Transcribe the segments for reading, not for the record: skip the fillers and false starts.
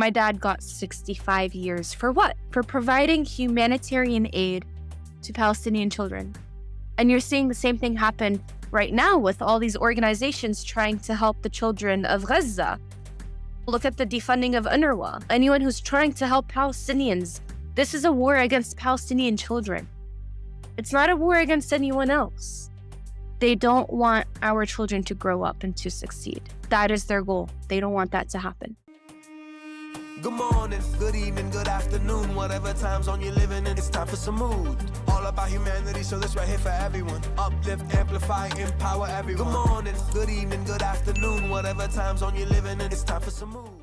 My dad got 65 years for what? For providing humanitarian aid to Palestinian children. And you're seeing the same thing happen right now with all these organizations trying to help the children of Gaza. Look at the defunding of UNRWA. Anyone who's trying to help Palestinians, this is a war against Palestinian children. It's not a war against anyone else. They don't want our children to grow up and to succeed. That is their goal. They don't want that to happen. Good morning, good evening, good afternoon, whatever time zone you're living in, it's time for Sumud. All about humanity, so this right here for everyone. Uplift, amplify, empower everyone. Good morning, good evening, good afternoon, whatever time zone you're living in, it's time for Sumud.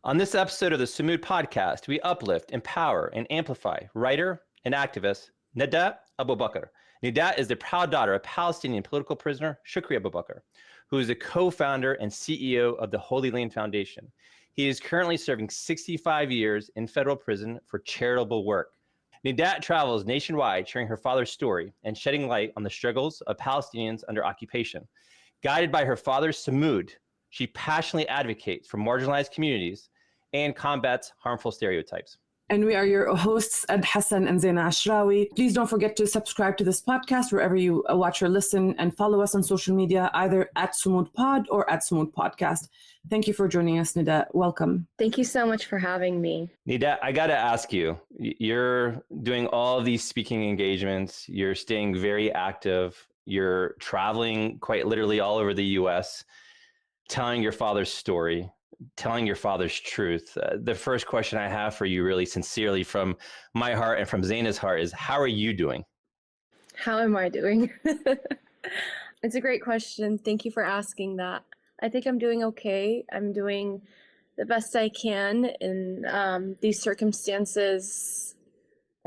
On this episode of the Sumud Podcast, we uplift, empower, and amplify writer and activist Nida Abu Baker. Nida is the proud daughter of Palestinian political prisoner Shukri Abu Baker, who is the co-founder and CEO of the Holy Land Foundation. He is currently serving 65 years in federal prison for charitable work. Nida travels nationwide sharing her father's story and shedding light on the struggles of Palestinians under occupation. Guided by her father, Sumud, she passionately advocates for marginalized communities and combats harmful stereotypes. And we are your hosts, Hasan and Zaina Ashrawi. Please don't forget to subscribe to this podcast wherever you watch or listen, and follow us on social media, either at Sumud Pod or at Sumud Podcast. Thank you for joining us, Nida. Welcome. Thank you so much for having me. Nida, I got to ask you, you're doing all of these speaking engagements. You're staying very active. You're traveling quite literally all over the US, telling your father's story, telling your father's truth. The first question I have for you, really sincerely from my heart and from Zaina's heart, is how are you doing? How am I doing? It's a great question. Thank you for asking that. I think I'm doing okay. I'm doing the best I can in these circumstances.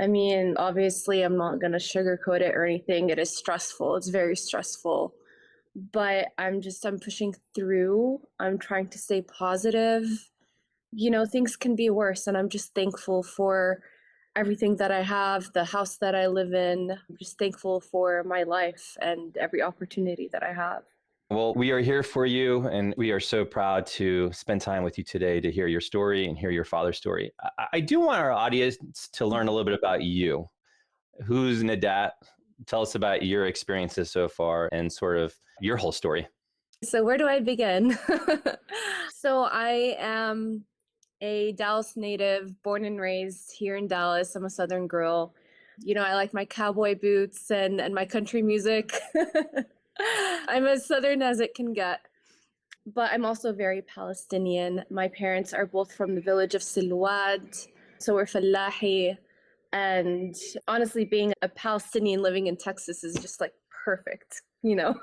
I mean, obviously, I'm not going to sugarcoat it or anything. It is stressful. It's very stressful. But I'm pushing through. I'm trying to stay positive. You know, things can be worse, and I'm just thankful for everything that I have, the house that I live in. I'm just thankful for my life and every opportunity that I have. Well, we are here for you, and we are so proud to spend time with you today to hear your story and hear your father's story. I do want our audience to learn a little bit about you. Who's Nida? Tell us about your experiences so far and sort of your whole story. So where do I begin? So I am a Dallas native, born and raised here in Dallas. I'm a Southern girl. You know, I like my cowboy boots and my country music. I'm as Southern as it can get. But I'm also very Palestinian. My parents are both from the village of Silwad, so we're Fallahi. And honestly, being a Palestinian living in Texas is just like perfect, you know.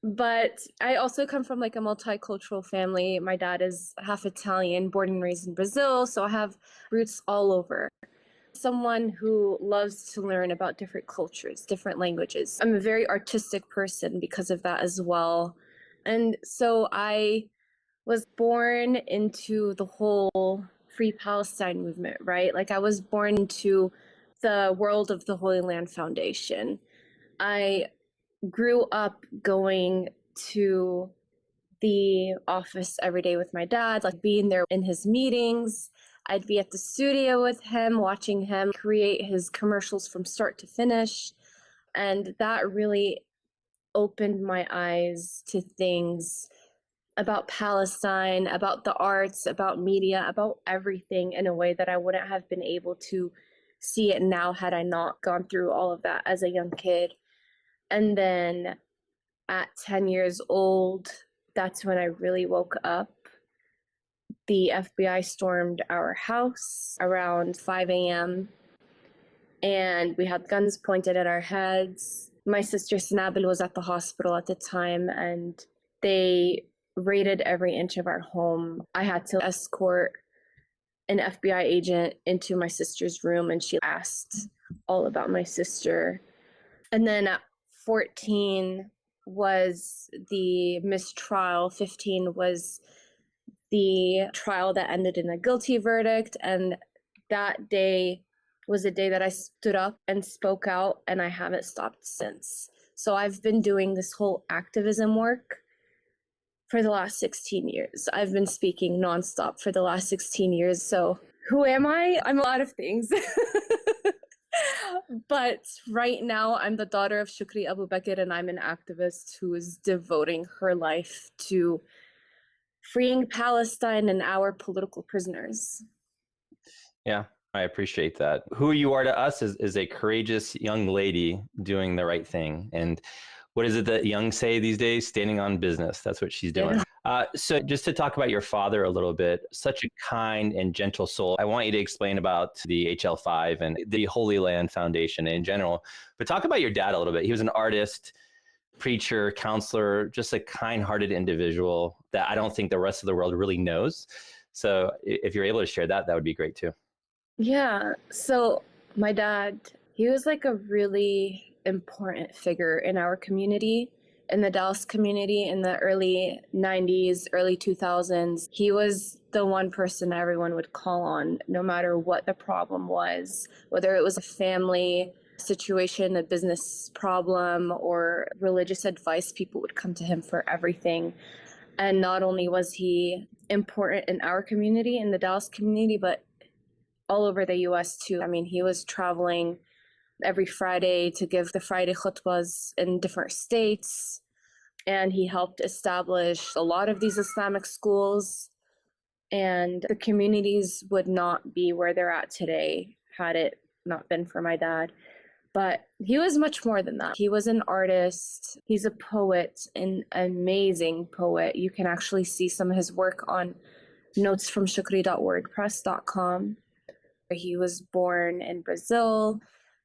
But I also come from like a multicultural family. My dad is half Italian, born and raised in Brazil, so I have roots all over. Someone who loves to learn about different cultures, different languages. I'm a very artistic person because of that as well. And so I was born into the whole Free Palestine movement, right? Like I was born into the world of the Holy Land Foundation. I grew up going to the office every day with my dad, like being there in his meetings. I'd be at the studio with him, watching him create his commercials from start to finish. And that really opened my eyes to things about Palestine, about the arts, about media, about everything in a way that I wouldn't have been able to see it now had I not gone through all of that as a young kid. And then at 10 years old, that's when I really woke up. The FBI stormed our house around 5 a.m. and we had guns pointed at our heads. My sister Sanabil was at the hospital at the time, and they raided every inch of our home. I had to escort an FBI agent into my sister's room, and she asked all about my sister. And then at 14 was the mistrial, 15 was the trial that ended in a guilty verdict. And that day was the day that I stood up and spoke out, and I haven't stopped since. So I've been doing this whole activism work for the last 16 years. I've been speaking nonstop for the last 16 years. So who am I? I'm a lot of things. But right now, I'm the daughter of Shukri Abu Baker, and I'm an activist who is devoting her life to freeing Palestine and our political prisoners. Yeah, I appreciate that. Who you are to us is a courageous young lady doing the right thing. And what is it that young say these days? Standing on business. That's what she's doing. Yeah. So just to talk about your father a little bit, such a kind and gentle soul. I want you to explain about the HL5 and the Holy Land Foundation in general, but talk about your dad a little bit. He was an artist, preacher, counselor, just a kind-hearted individual that I don't think the rest of the world really knows. So if you're able to share that, that would be great too. Yeah. So my dad, he was like a really important figure in our community, in the Dallas community in the early 90s, early 2000s. He was the one person everyone would call on, no matter what the problem was, whether it was a family situation, a business problem, or religious advice. People would come to him for everything. And not only was he important in our community, in the Dallas community, but all over the US too. I mean, he was traveling every Friday to give the Friday khutbahs in different states. And he helped establish a lot of these Islamic schools. And the communities would not be where they're at today had it not been for my dad. But he was much more than that. He was an artist. He's a poet, an amazing poet. You can actually see some of his work on notes from shukri.wordpress.com. He was born in Brazil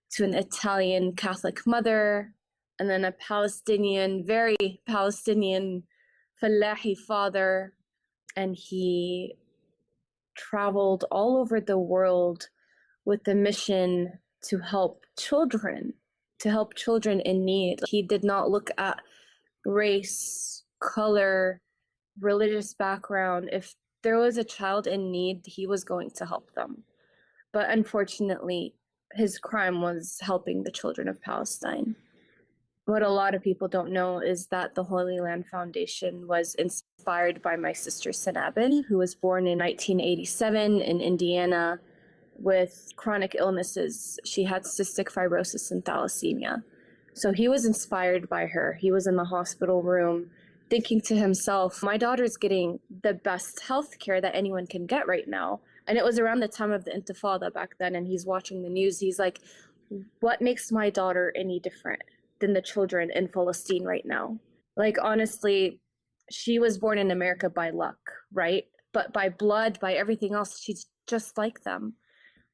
to an Italian Catholic mother, and then a Palestinian, very Palestinian Fallahi father. And he traveled all over the world with the mission to help children in need. He did not look at race, color, religious background. If there was a child in need, he was going to help them. But unfortunately, his crime was helping the children of Palestine. What a lot of people don't know is that the Holy Land Foundation was inspired by my sister Sanabin, who was born in 1987 in Indiana with chronic illnesses. She had cystic fibrosis and thalassemia. So he was inspired by her. He was in the hospital room thinking to himself, my daughter's getting the best health care that anyone can get right now. And it was around the time of the Intifada back then, and he's watching the news. He's like, what makes my daughter any different than the children in Palestine right now? Like, honestly, she was born in America by luck, right? But by blood, by everything else, she's just like them.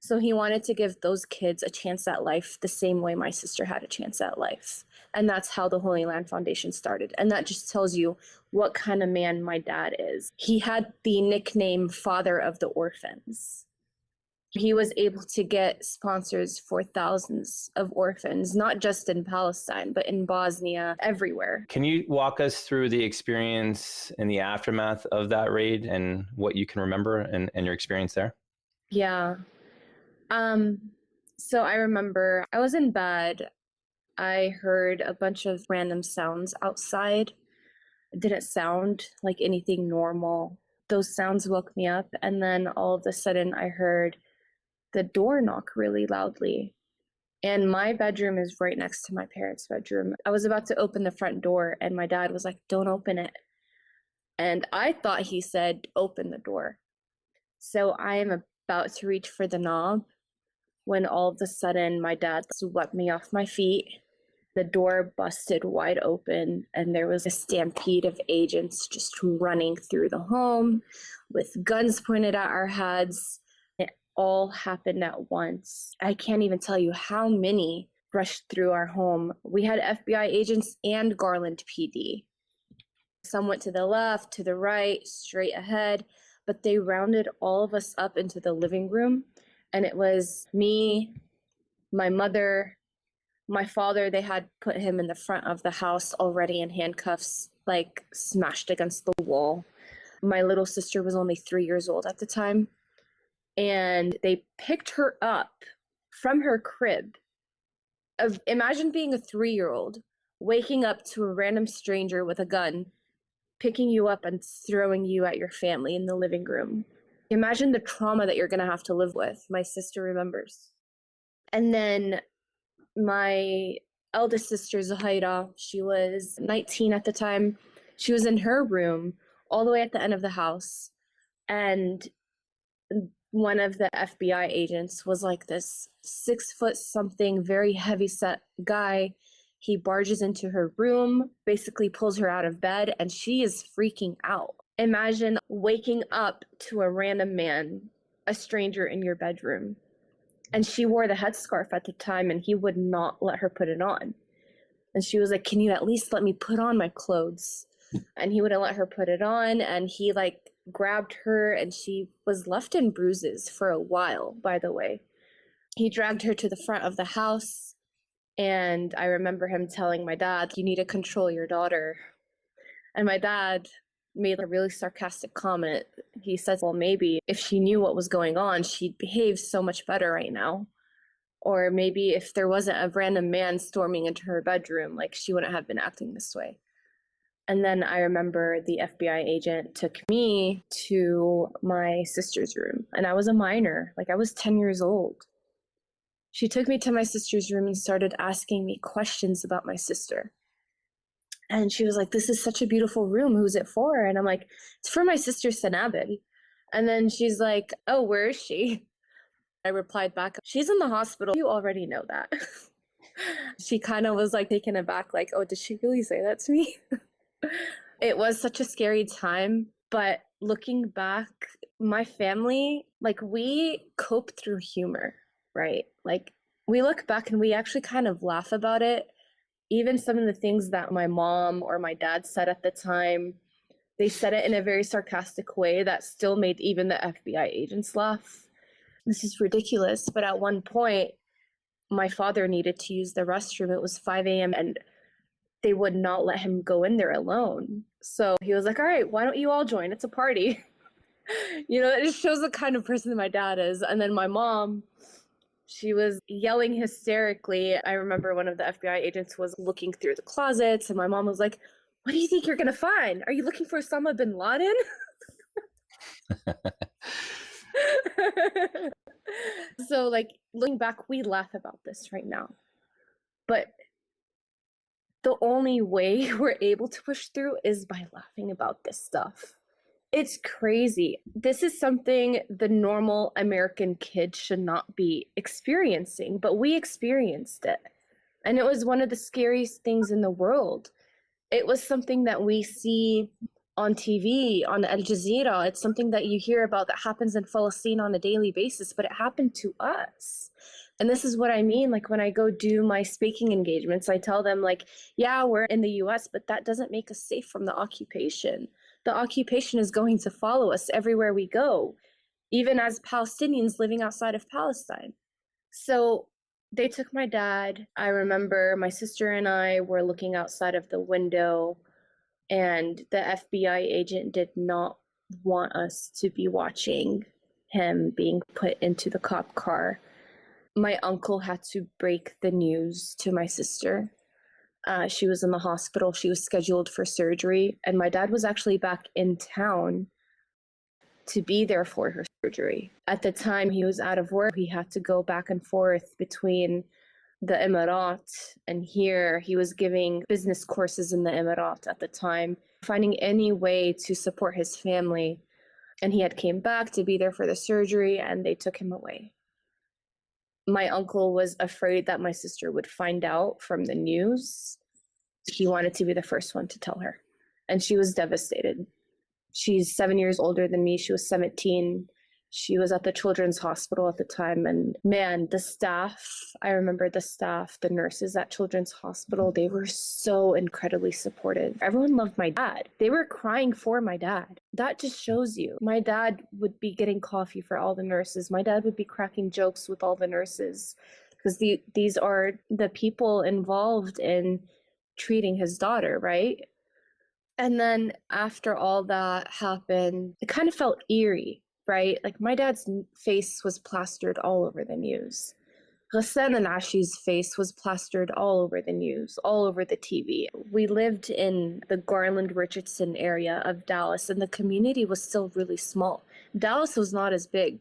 So he wanted to give those kids a chance at life the same way my sister had a chance at life. And that's how the Holy Land Foundation started. And that just tells you what kind of man my dad is. He had the nickname Father of the Orphans. He was able to get sponsors for thousands of orphans, not just in Palestine, but in Bosnia, everywhere. Can you walk us through the experience and the aftermath of that raid and what you can remember and your experience there? Yeah. So I remember I was in bed. I heard a bunch of random sounds outside. It didn't sound like anything normal. Those sounds woke me up. And then all of a sudden I heard the door knock really loudly. And my bedroom is right next to my parents' bedroom. I was about to open the front door and my dad was like, don't open it. And I thought he said, open the door. So I am about to reach for the knob when all of a sudden my dad swept me off my feet. The door busted wide open and there was a stampede of agents just running through the home with guns pointed at our heads. It all happened at once. I can't even tell you how many rushed through our home. We had FBI agents and Garland PD. Some went to the left, to the right, straight ahead, but they rounded all of us up into the living room. And it was me, my mother, my father. They had put him in the front of the house already in handcuffs, like smashed against the wall. My little sister was only 3 years old at the time. And they picked her up from her crib. Imagine being a 3-year-old, waking up to a random stranger with a gun, picking you up and throwing you at your family in the living room. Imagine the trauma that you're going to have to live with. My sister remembers. And then my eldest sister, Zuhaira, she was 19 at the time. She was in her room all the way at the end of the house. And one of the FBI agents was like this 6 foot something, very heavy set guy. He barges into her room, basically pulls her out of bed, and she is freaking out. Imagine waking up to a random man, a stranger in your bedroom. And she wore the headscarf at the time, and he would not let her put it on. And she was like, can you at least let me put on my clothes? And he wouldn't let her put it on, and he like grabbed her, and she was left in bruises for a while, by the way. He dragged her to the front of the house, and I remember him telling my dad, you need to control your daughter. And my dad made a really sarcastic comment. He said, well, maybe if she knew what was going on, she'd behave so much better right now. Or maybe if there wasn't a random man storming into her bedroom, like she wouldn't have been acting this way. And then I remember the FBI agent took me to my sister's room, and I was a minor, like I was 10 years old. She took me to my sister's room and started asking me questions about my sister. And she was like, this is such a beautiful room. Who's it for? And I'm like, it's for my sister, Sanabil. And then she's like, oh, where is she? I replied back, she's in the hospital. You already know that. She kind of was like taken aback, like, oh, did she really say that to me? It was such a scary time. But looking back, my family, like we cope through humor, right? Like we look back and we actually kind of laugh about it. Even some of the things that my mom or my dad said at the time, they said it in a very sarcastic way that still made even the FBI agents laugh. This is ridiculous. But at one point, my father needed to use the restroom. It was 5 a.m. and they would not let him go in there alone. So he was like, all right, why don't you all join? It's a party. You know, it just shows the kind of person that my dad is. And then my mom, she was yelling hysterically. I remember one of the FBI agents was looking through the closets, and my mom was like, what do you think you're going to find? Are you looking for Osama bin Laden? So, like, looking back, we laugh about this right now. But the only way we're able to push through is by laughing about this stuff. It's crazy. This is something the normal American kid should not be experiencing, but we experienced it. And it was one of the scariest things in the world. It was something that we see on TV, on Al Jazeera. It's something that you hear about that happens in Palestine on a daily basis, but it happened to us. And this is what I mean, like when I go do my speaking engagements, I tell them like, yeah, we're in the US, but that doesn't make us safe from the occupation. The occupation is going to follow us everywhere we go, even as Palestinians living outside of Palestine. So they took my dad. I remember my sister and I were looking outside of the window, and the FBI agent did not want us to be watching him being put into the cop car. My uncle had to break the news to my sister. She was in the hospital. She was scheduled for surgery. And my dad was actually back in town to be there for her surgery. At the time, he was out of work. He had to go back and forth between the Emirat and here. He was giving business courses in the Emirat at the time, finding any way to support his family. And he had came back to be there for the surgery, and they took him away. My uncle was afraid that my sister would find out from the news. He wanted to be the first one to tell her. And she was devastated. She's 7 years older than me. She was 17. She was at the children's hospital at the time. And man, the staff, I remember the staff, the nurses at children's hospital, they were so incredibly supportive. Everyone loved my dad. They were crying for my dad. That just shows you. My dad would be getting coffee for all the nurses. My dad would be cracking jokes with all the nurses, because these are the people involved in treating his daughter, right? And then after all that happened, it kind of felt eerie, right? Like my dad's face was plastered all over the news. Hasan and Ashi's face was plastered all over the news, all over the TV. We lived in the Garland-Richardson area of Dallas, and the community was still really small. Dallas was not as big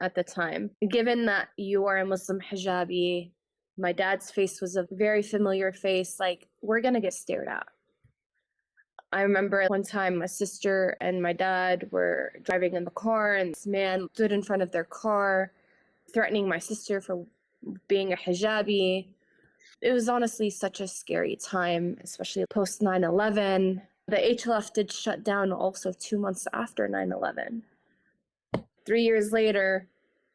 at the time. Given that you are a Muslim hijabi, my dad's face was a very familiar face, like, we're going to get stared at. I remember one time my sister and my dad were driving in the car, and this man stood in front of their car, threatening my sister for being a hijabi. It was honestly such a scary time, especially post 9/11. The HLF did shut down also 2 months after 9/11. 3 years later,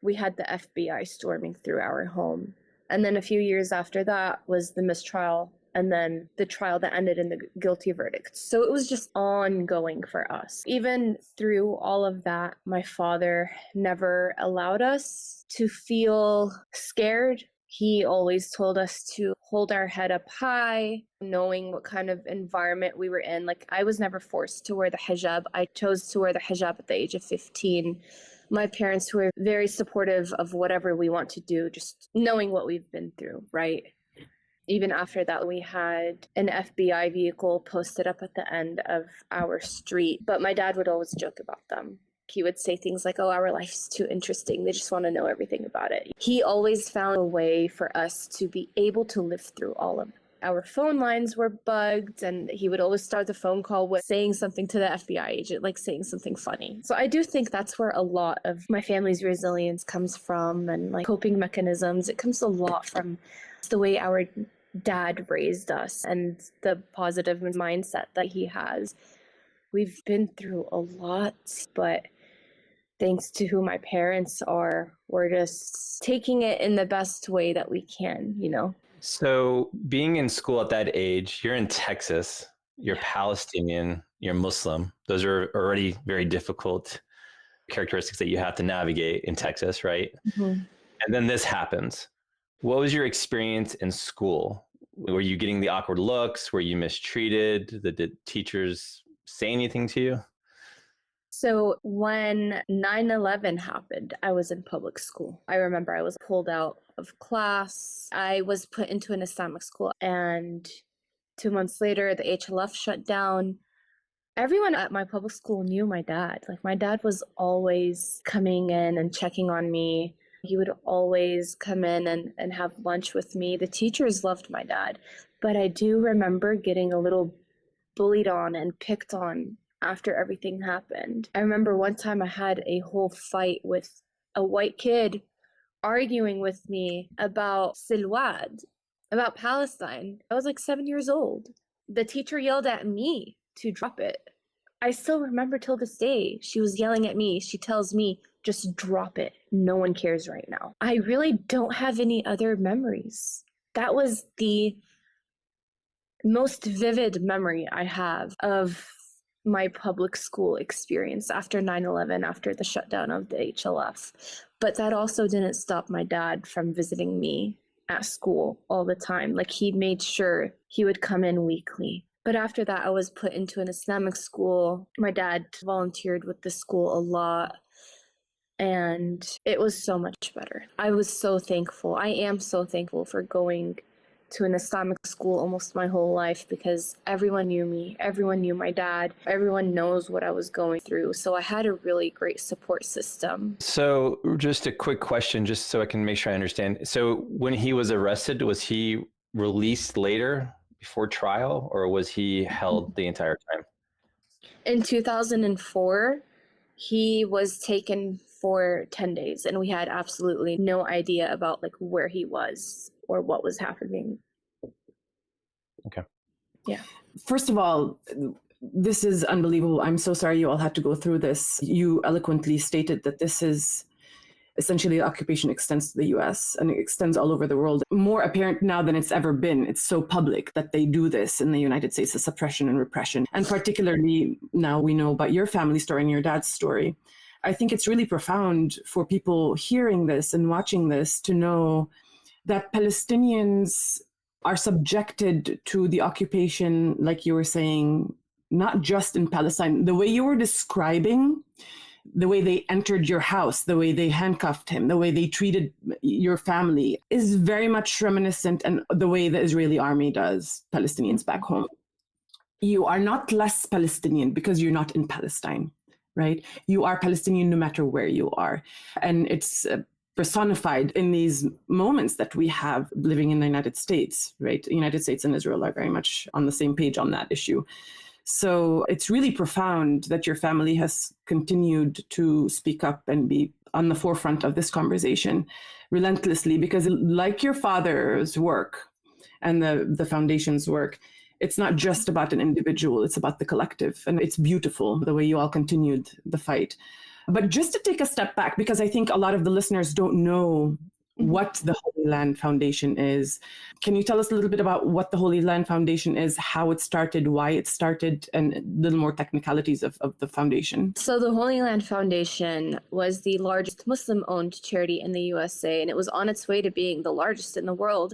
we had the FBI storming through our home. And then a few years after that was the mistrial, and then the trial that ended in the guilty verdict. So it was just ongoing for us. Even through all of that, my father never allowed us to feel scared. He always told us to hold our head up high, knowing what kind of environment we were in. Like, I was never forced to wear the hijab. I chose to wear the hijab at the age of 15. My parents were very supportive of whatever we want to do, just knowing what we've been through, right? Even after that, we had an FBI vehicle posted up at the end of our street, but my dad would always joke about them. He would say things like, oh, our life's too interesting. They just want to know everything about it. He always found a way for us to be able to live through all of it. Our phone lines were bugged, and he would always start the phone call with saying something to the FBI agent, like saying something funny. So I do think that's where a lot of my family's resilience comes from, and like coping mechanisms. It comes a lot from the way our dad raised us and the positive mindset that he has. We've been through a lot, but thanks to who my parents are, we're just taking it in the best way that we can, you know? So being in school at that age, you're in Texas, you're Palestinian, you're Muslim. Those are already very difficult characteristics that you have to navigate in Texas, right? Mm-hmm. And then this happens. What was your experience in school? Were you getting the awkward looks? Were you mistreated? Did teachers say anything to you? So when 9/11 happened, I was in public school. I remember I was pulled out of class. I was put into an Islamic school, and 2 months later, the HLF shut down. Everyone at my public school knew my dad. Like, my dad was always coming in and checking on me. He would always come in and have lunch with me. The teachers loved my dad. But I do remember getting a little bullied on and picked on after everything happened. I remember one time I had a whole fight with a white kid arguing with me about Silwad, about Palestine. I was like 7 years old. The teacher yelled at me to drop it. I still remember till this day, she was yelling at me. She tells me, just drop it. No one cares right now. I really don't have any other memories. That was the most vivid memory I have of my public school experience after 9/11, after the shutdown of the HLF. But that also didn't stop my dad from visiting me at school all the time. Like, he made sure he would come in weekly. But after that, I was put into an Islamic school. My dad volunteered with the school a lot, and it was so much better. I was so thankful. I am so thankful for going to an Islamic school almost my whole life, because everyone knew me, everyone knew my dad, everyone knows what I was going through. So I had a really great support system. So just a quick question, just so I can make sure I understand. So when he was arrested, was he released later before trial, or was he held the entire time? In 2004, he was taken for 10 days, and we had absolutely no idea about like where he was or what was happening. Okay. Yeah. First of all, this is unbelievable. I'm so sorry you all had to go through this. You eloquently stated that this is essentially, the occupation extends to the US and it extends all over the world. More apparent now than it's ever been. It's so public that they do this in the United States, the suppression and repression. And particularly now we know about your family story and your dad's story. I think it's really profound for people hearing this and watching this to know that Palestinians are subjected to the occupation, like you were saying, not just in Palestine. The way you were describing the way they entered your house, the way they handcuffed him, the way they treated your family is very much reminiscent and the way the Israeli army does Palestinians back home. You are not less Palestinian because you're not in Palestine, right? You are Palestinian no matter where you are. And it's personified in these moments that we have living in the United States, right? The United States and Israel are very much on the same page on that issue. So it's really profound that your family has continued to speak up and be on the forefront of this conversation relentlessly, because like your father's work and the foundation's work, it's not just about an individual, it's about the collective. And it's beautiful the way you all continued the fight. But just to take a step back, because I think a lot of the listeners don't know what the Holy Land Foundation is. Can you tell us a little bit about what the Holy Land Foundation is, how it started, why it started, and a little more technicalities of the foundation? So the Holy Land Foundation was the largest Muslim-owned charity in the USA, and it was on its way to being the largest in the world.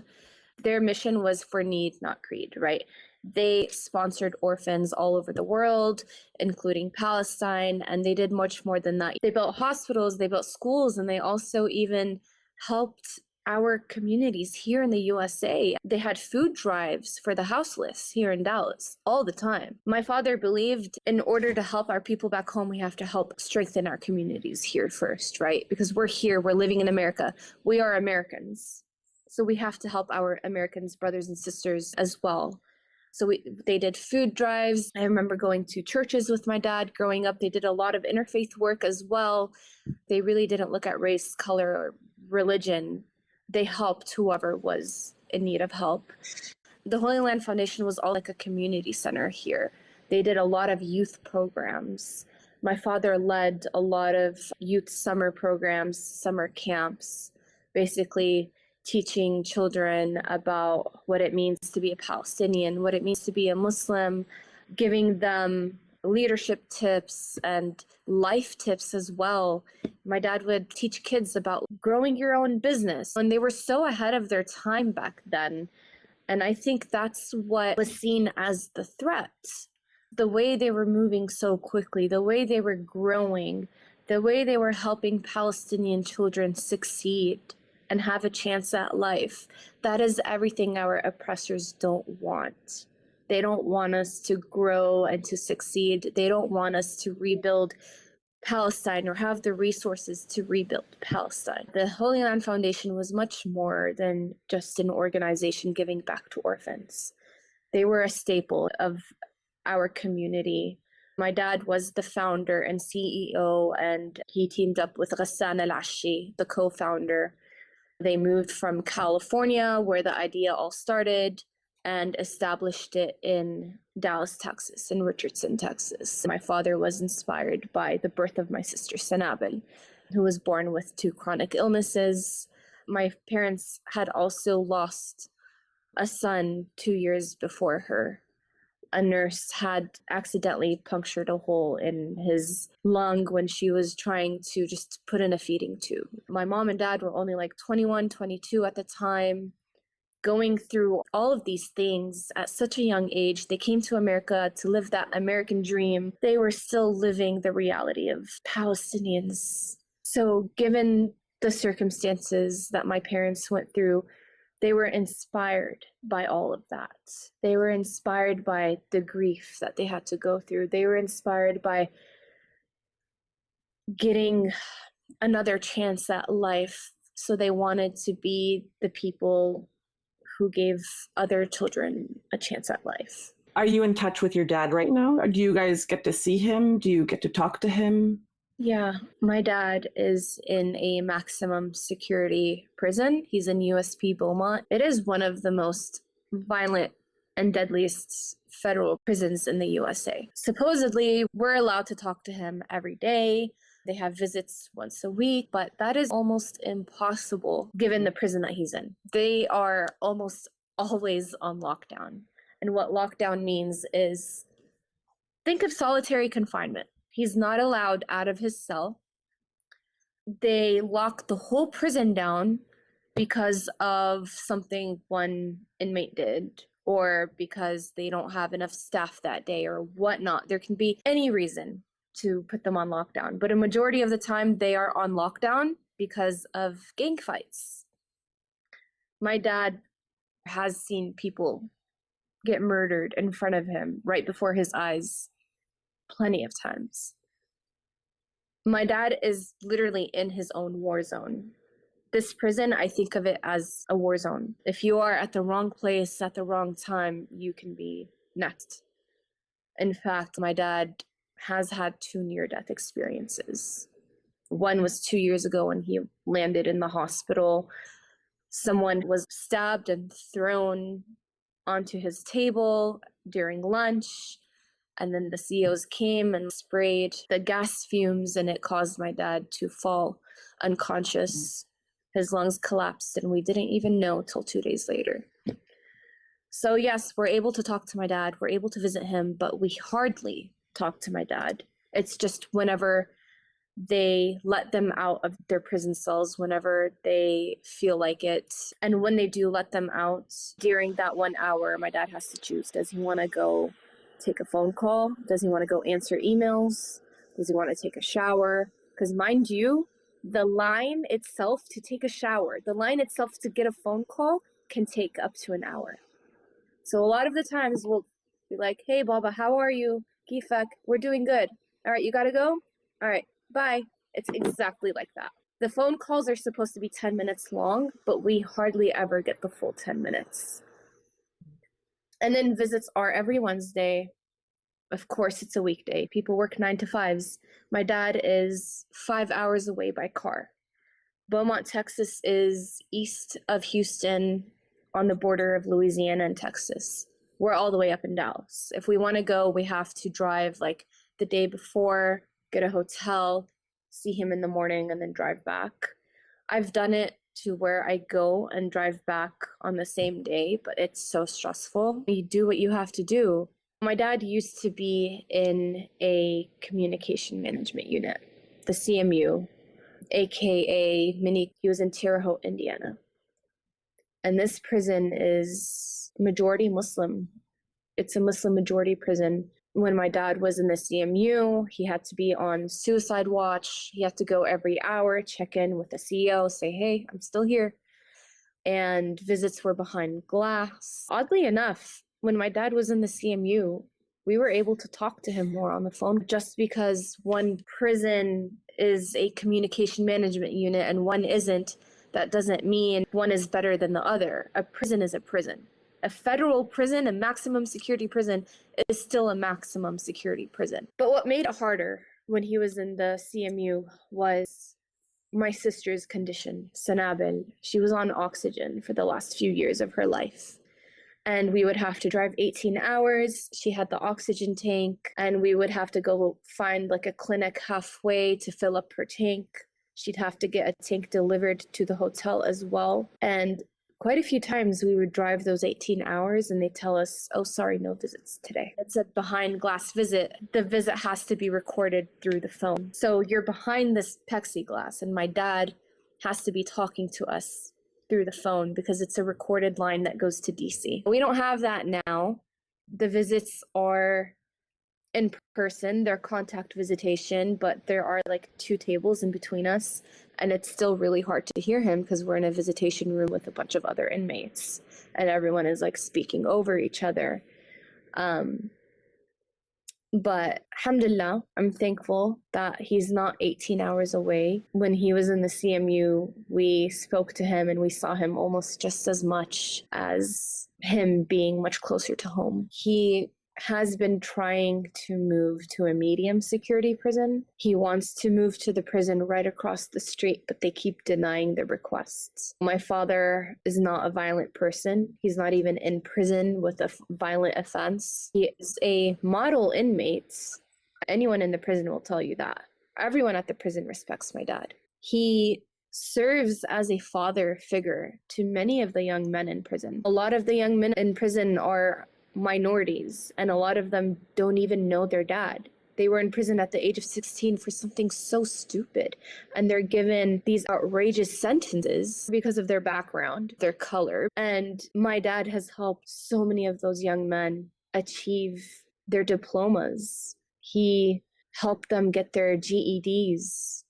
Their mission was for need, not creed, right? They sponsored orphans all over the world, including Palestine, and they did much more than that. They built hospitals, they built schools, and they also even helped our communities here in the USA. They had food drives for the houseless here in Dallas all the time. My father believed in order to help our people back home, we have to help strengthen our communities here first, right? Because we're here, we're living in America. We are Americans. So we have to help our Americans, brothers and sisters as well. So they did food drives. I remember going to churches with my dad growing up. They did a lot of interfaith work as well. They really didn't look at race, color, or religion. They helped whoever was in need of help. The Holy Land Foundation was all like a community center here. They did a lot of youth programs. My father led a lot of youth summer programs, summer camps, basically teaching children about what it means to be a Palestinian, what it means to be a Muslim, giving them leadership tips and life tips as well. My dad would teach kids about growing your own business, and they were so ahead of their time back then. And I think that's what was seen as the threat. The way they were moving so quickly, the way they were growing, the way they were helping Palestinian children succeed and have a chance at life. That is everything our oppressors don't want. They don't want us to grow and to succeed. They don't want us to rebuild Palestine or have the resources to rebuild Palestine. The Holy Land Foundation was much more than just an organization giving back to orphans. They were a staple of our community. My dad was the founder and CEO, and he teamed up with Hasan al-Ashi, the co-founder. They moved from California, where the idea all started, and established it in Dallas, Texas, in Richardson, Texas. My father was inspired by the birth of my sister, Sanabel, who was born with 2 chronic illnesses. My parents had also lost a son 2 years before her. A nurse had accidentally punctured a hole in his lung when she was trying to just put in a feeding tube. My mom and dad were only like 21, 22 at the time, going through all of these things at such a young age. They came to America to live that American dream. They were still living the reality of Palestinians. So given the circumstances that my parents went through, they were inspired by all of that. They were inspired by the grief that they had to go through. They were inspired by getting another chance at life. So they wanted to be the people who gave other children a chance at life. Are you in touch with your dad right now? Or do you guys get to see him? Do you get to talk to him? Yeah, my dad is in a maximum security prison. He's in USP Beaumont. It is one of the most violent and deadliest federal prisons in the USA. Supposedly, we're allowed to talk to him every day. They have visits once a week, but that is almost impossible given the prison that he's in. They are almost always on lockdown. And what lockdown means is, think of solitary confinement. He's not allowed out of his cell. They lock the whole prison down because of something one inmate did, or because they don't have enough staff that day or whatnot. There can be any reason. to put them on lockdown. But a majority of the time, they are on lockdown because of gang fights. My dad has seen people get murdered in front of him right before his eyes plenty of times. My dad is literally in his own war zone. This prison, I think of it as a war zone. If you are at the wrong place at the wrong time, you can be next. In fact, my dad has had 2 near-death experiences. One was 2 years ago when he landed in the hospital. Someone was stabbed and thrown onto his table during lunch. And then the CEOs came and sprayed the gas fumes, and it caused my dad to fall unconscious. His lungs collapsed, and we didn't even know till 2 days later. So yes, we're able to talk to my dad. We're able to visit him, but we hardly talk to my dad. It's just whenever they let them out of their prison cells, whenever they feel like it. And when they do let them out, during that 1 hour, my dad has to choose. Does he want to go take a phone call? Does he want to go answer emails? Does he want to take a shower? Because mind you, the line itself to take a shower, the line itself to get a phone call can take up to an hour. So a lot of the times we'll be like, hey, Baba, how are you? Kifak, we're doing good. All right, you got to go? All right, bye. It's exactly like that. The phone calls are supposed to be 10 minutes long, but we hardly ever get the full 10 minutes. And then visits are every Wednesday. Of course, it's a weekday. People work 9 to 5s. My dad is 5 hours away by car. Beaumont, Texas is east of Houston on the border of Louisiana and Texas. We're all the way up in Dallas. If we want to go, we have to drive like the day before, get a hotel, see him in the morning, and then drive back. I've done it to where I go and drive back on the same day, but it's so stressful. You do what you have to do. My dad used to be in a communication management unit, the CMU, aka he was in Terre Haute, Indiana. And this prison is majority Muslim. It's a Muslim majority prison. When my dad was in the CMU, he had to be on suicide watch. He had to go every hour, check in with the CEO, say, hey, I'm still here. And visits were behind glass. Oddly enough, when my dad was in the CMU, we were able to talk to him more on the phone. Just because one prison is a communication management unit and one isn't, that doesn't mean one is better than the other. A prison is a prison. A federal prison, a maximum security prison, is still a maximum security prison. But what made it harder when he was in the CMU was my sister's condition, Sanabel. She was on oxygen for the last few years of her life. And we would have to drive 18 hours. She had the oxygen tank, and we would have to go find like a clinic halfway to fill up her tank. She'd have to get a tank delivered to the hotel as well. And quite a few times we would drive those 18 hours and they tell us, oh, sorry, no visits today. It's a behind glass visit. The visit has to be recorded through the phone. So you're behind this plexiglass, and my dad has to be talking to us through the phone because it's a recorded line that goes to DC. We don't have that now. The visits are in person, they're contact visitation, but there are like 2 tables in between us, and it's still really hard to hear him because we're in a visitation room with a bunch of other inmates and everyone is like speaking over each other. But alhamdulillah, I'm thankful that he's not 18 hours away. When he was in the CMU, we spoke to him and we saw him almost just as much as him being much closer to home. He has been trying to move to a medium security prison. He wants to move to the prison right across the street, but they keep denying the requests. My father is not a violent person. He's not even in prison with a violent offense. He is a model inmate. Anyone in the prison will tell you that. Everyone at the prison respects my dad. He serves as a father figure to many of the young men in prison. A lot of the young men in prison are minorities, and a lot of them don't even know their dad. They were in prison at the age of 16 for something so stupid, and they're given these outrageous sentences because of their background, their color. And my dad has helped so many of those young men achieve their diplomas. He helped them get their GEDs.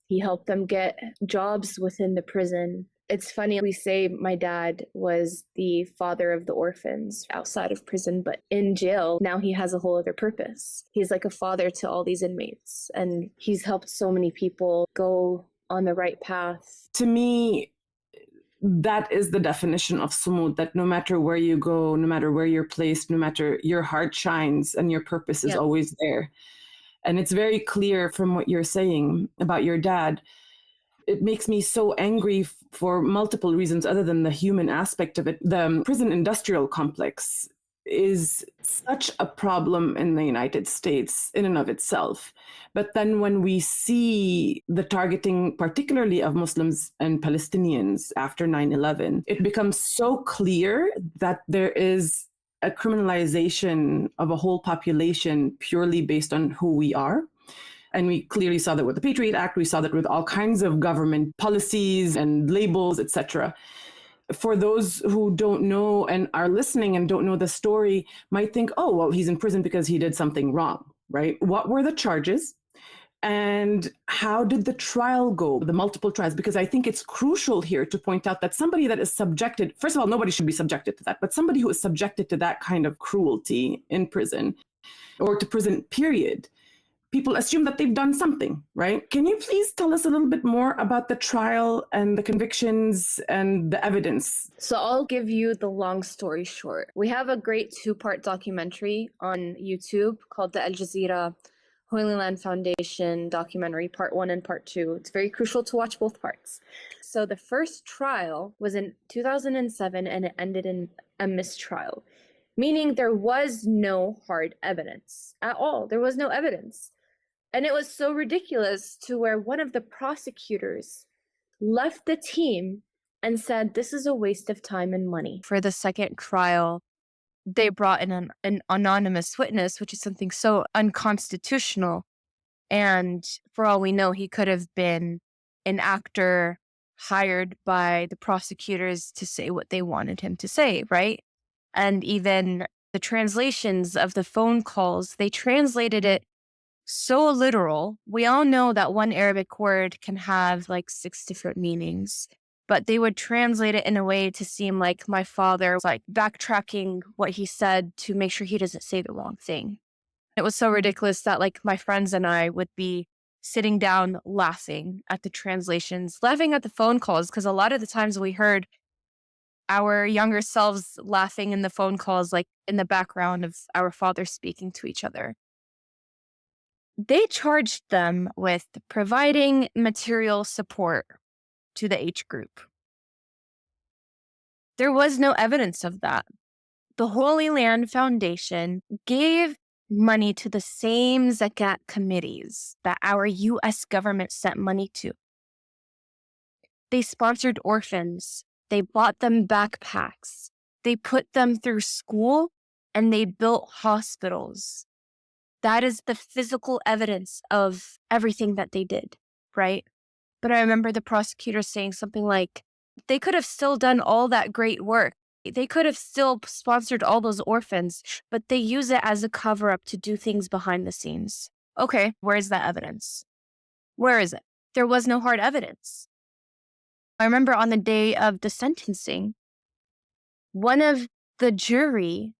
He helped them get jobs within the prison. It's funny, we say my dad was the father of the orphans outside of prison, but in jail, now he has a whole other purpose. He's like a father to all these inmates, and he's helped so many people go on the right path. To me, that is the definition of Sumud, that no matter where you go, no matter where you're placed, no matter, your heart shines and your purpose is always there. And it's very clear from what you're saying about your dad. It makes me so angry for multiple reasons other than the human aspect of it. The prison industrial complex is such a problem in the United States in and of itself. But then when we see the targeting, particularly of Muslims and Palestinians after 9/11, it becomes so clear that there is a criminalization of a whole population purely based on who we are. And we clearly saw that with the Patriot Act. We saw that with all kinds of government policies and labels, etc. For those who don't know and are listening and don't know the story, might think, oh, well, he's in prison because he did something wrong, right? What were the charges? And how did the trial go, the multiple trials? Because I think it's crucial here to point out that somebody that is subjected, first of all, nobody should be subjected to that, but somebody who is subjected to that kind of cruelty in prison or to prison, period, people assume that they've done something, right? Can you please tell us a little bit more about the trial and the convictions and the evidence? So I'll give you the long story short. We have a great 2-part documentary on YouTube called the Al Jazeera Holy Land Foundation documentary, part 1 and part 2. It's very crucial to watch both parts. So the first trial was in 2007 and it ended in a mistrial, meaning there was no hard evidence at all. There was no evidence. And it was so ridiculous to where one of the prosecutors left the team and said, this is a waste of time and money. For the second trial, they brought in an anonymous witness, which is something so unconstitutional. And for all we know, he could have been an actor hired by the prosecutors to say what they wanted him to say, right? And even the translations of the phone calls, they translated it so literal. We all know that one Arabic word can have like 6 different meanings, but they would translate it in a way to seem like my father was like backtracking what he said to make sure he doesn't say the wrong thing. It was so ridiculous that like my friends and I would be sitting down laughing at the translations, laughing at the phone calls, because a lot of the times we heard our younger selves laughing in the phone calls, like in the background of our father speaking to each other. They charged them with providing material support to the H group. There was no evidence of that. The Holy Land Foundation gave money to the same zakat committees that our U.S. government sent money to. They sponsored orphans. They bought them backpacks. They put them through school, and they built hospitals. That is the physical evidence of everything that they did, right? But I remember the prosecutor saying something like, they could have still done all that great work. They could have still sponsored all those orphans, but they use it as a cover-up to do things behind the scenes. Okay, where's that evidence? Where is it? There was no hard evidence. I remember on the day of the sentencing, one of the jury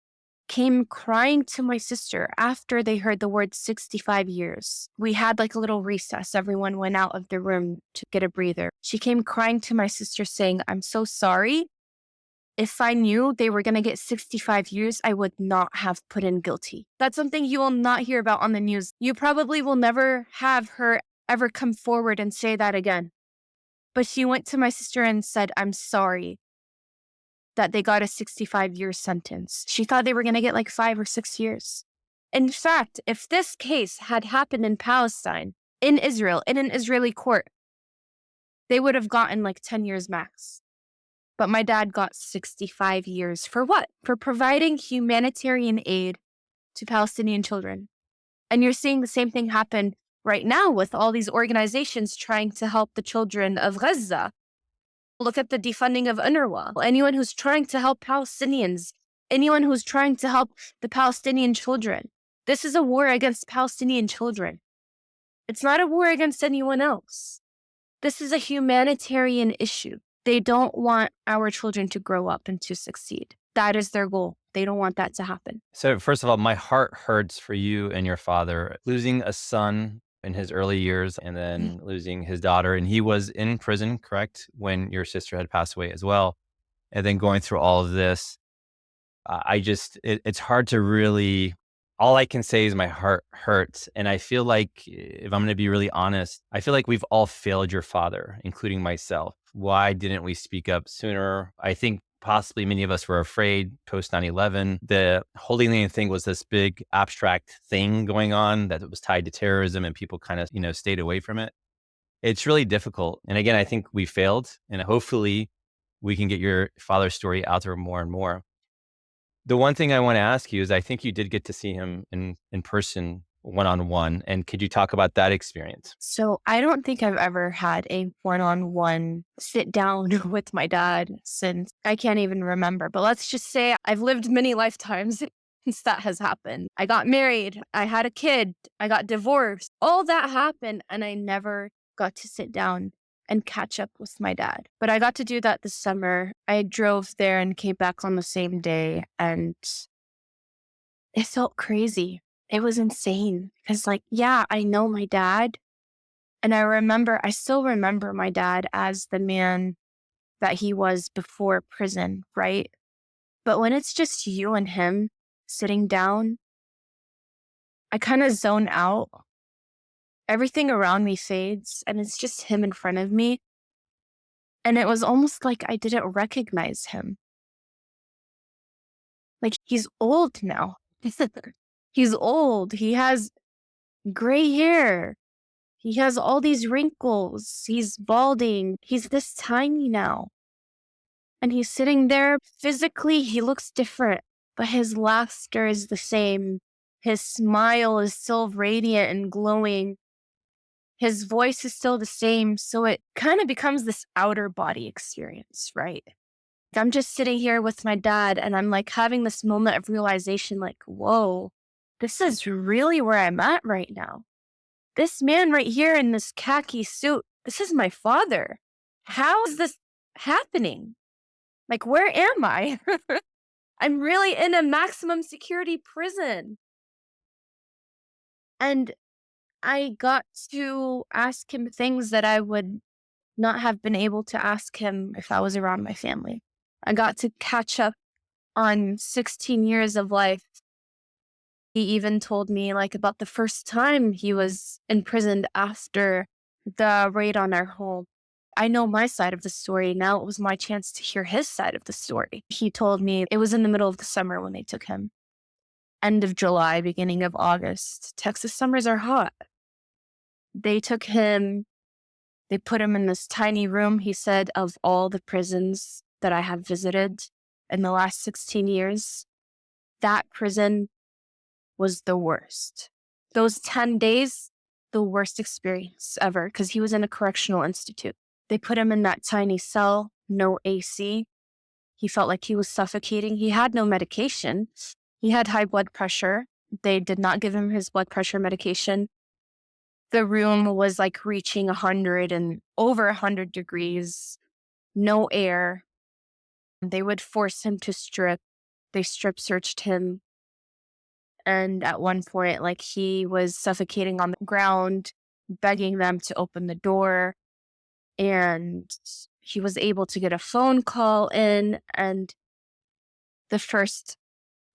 came crying to my sister after they heard the word 65 years. We had like a little recess. Everyone went out of the room to get a breather. She came crying to my sister saying, I'm so sorry. If I knew they were going to get 65 years, I would not have put in guilty. That's something you will not hear about on the news. You probably will never have her ever come forward and say that again. But she went to my sister and said, I'm sorry that they got a 65-year sentence. She thought they were going to get like 5 or 6 years. In fact, if this case had happened in Palestine, in Israel, in an Israeli court, they would have gotten like 10 years max. But my dad got 65 years. For what? For providing humanitarian aid to Palestinian children. And you're seeing the same thing happen right now with all these organizations trying to help the children of Gaza. Look at the defunding of UNRWA. Anyone who's trying to help Palestinians, anyone who's trying to help the Palestinian children. This is a war against Palestinian children. It's not a war against anyone else. This is a humanitarian issue. They don't want our children to grow up and to succeed. That is their goal. They don't want that to happen. So first of all, my heart hurts for you and your father. Losing a son in his early years and then losing his daughter. And he was in prison, correct, when your sister had passed away as well. And then going through all of this. It's hard to really, all I can say is my heart hurts. And I feel like, if I'm going to be really honest, I feel like we've all failed your father, including myself. Why didn't we speak up sooner? I think possibly many of us were afraid post 9/11. The Holy Land thing was this big abstract thing going on that was tied to terrorism and people kind of, stayed away from it. It's really difficult. And again, I think we failed, and hopefully we can get your father's story out there more and more. The one thing I want to ask you is I think you did get to see him in person one-on-one. And could you talk about that experience? So I don't think I've ever had a one-on-one sit down with my dad since I can't even remember. But let's just say I've lived many lifetimes since that has happened. I got married. I had a kid. I got divorced. All that happened and I never got to sit down and catch up with my dad. But I got to do that this summer. I drove there and came back on the same day, and it felt crazy. It was insane because, I know my dad, and I still remember my dad as the man that he was before prison, right? But when it's just you and him sitting down, I kind of zone out. Everything around me fades, and it's just him in front of me. And it was almost like I didn't recognize him. Like, he's old now. He's old. He has gray hair. He has all these wrinkles. He's balding. He's this tiny now. And he's sitting there. Physically, he looks different, but his laughter is the same. His smile is still radiant and glowing. His voice is still the same. So it kind of becomes this outer body experience, right? I'm just sitting here with my dad and I'm having this moment of realization, whoa, this is really where I'm at right now. This man right here in this khaki suit, this is my father. How is this happening? Where am I? I'm really in a maximum security prison. And I got to ask him things that I would not have been able to ask him if I was around my family. I got to catch up on 16 years of life. He even told me about the first time he was imprisoned after the raid on our home. I know my side of the story. Now it was my chance to hear his side of the story. He told me it was in the middle of the summer when they took him. End of July, beginning of August. Texas summers are hot. They took him, they put him in this tiny room. He said, of all the prisons that I have visited in the last 16 years, that prison was the worst. Those 10 days, the worst experience ever, because he was in a correctional institute. They put him in that tiny cell, no AC. He felt like he was suffocating. He had no medication. He had high blood pressure. They did not give him his blood pressure medication. The room was reaching 100 and over 100 degrees, no air. They would force him to strip. They strip searched him. And at one point, he was suffocating on the ground, begging them to open the door. And he was able to get a phone call in. And the first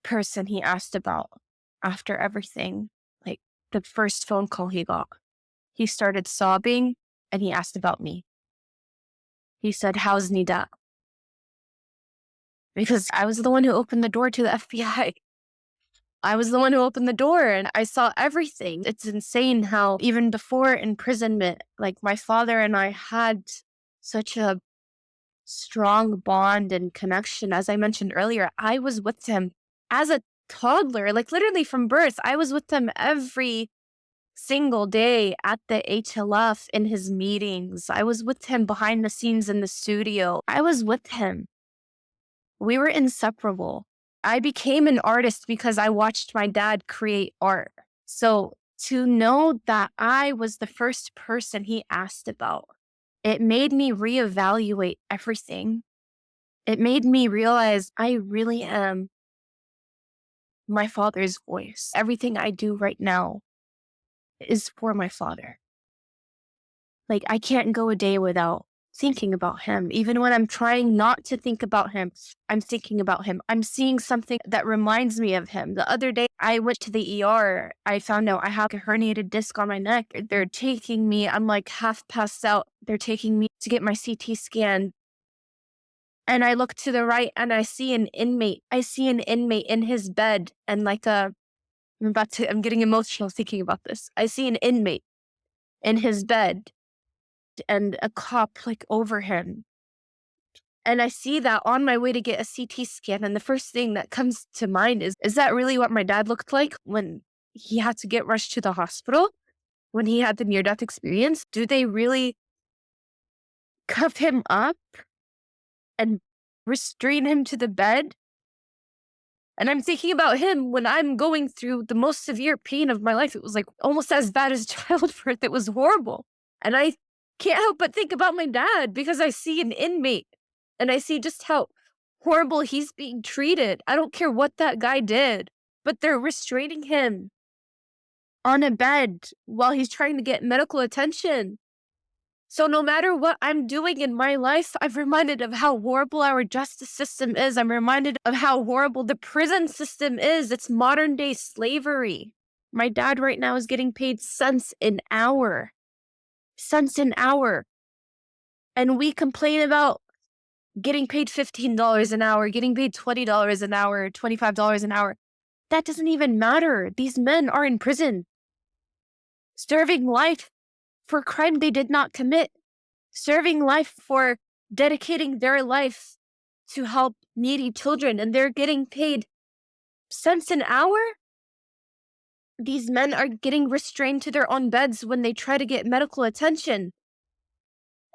person he asked about after everything, the first phone call he got, he started sobbing and he asked about me. He said, "How's Nida?" Because I was the one who opened the door to the FBI. I was the one who opened the door and I saw everything. It's insane how even before imprisonment, my father and I had such a strong bond and connection. As I mentioned earlier, I was with him as a toddler, literally from birth. I was with him every single day at the HLF in his meetings. I was with him behind the scenes in the studio. I was with him. We were inseparable. I became an artist because I watched my dad create art. So to know that I was the first person he asked about. It made me reevaluate everything. It made me realize I really am my father's voice. Everything I do right now is for my father. Like, I can't go a day without thinking about him. Even when I'm trying not to think about him, I'm thinking about him. I'm seeing something that reminds me of him. The other day, I went to the ER. I found out I have a herniated disc on my neck. They're taking me. I'm like half passed out. They're taking me to get my CT scan. And I look to the right and I see an inmate. I see an inmate in his bed and I'm getting emotional thinking about this. I see an inmate in his bed and a cop like over him. And I see that on my way to get a CT scan. And the first thing that comes to mind is that really what my dad looked like when he had to get rushed to the hospital? When he had the near-death experience? Do they really cuff him up and restrain him to the bed? And I'm thinking about him when I'm going through the most severe pain of my life. It was like almost as bad as childbirth. It was horrible. And I can't help but think about my dad because I see an inmate and I see just how horrible he's being treated. I don't care what that guy did, but they're restraining him on a bed while he's trying to get medical attention. So no matter what I'm doing in my life, I'm reminded of how horrible our justice system is. I'm reminded of how horrible the prison system is. It's modern day slavery. My dad right now is getting paid cents an hour. Cents an hour. And we complain about getting paid $15 an hour, getting paid $20 an hour, $25 an hour. That doesn't even matter. These men are in prison, serving life for a crime they did not commit, serving life for dedicating their life to help needy children, and they're getting paid cents an hour? These men are getting restrained to their own beds when they try to get medical attention.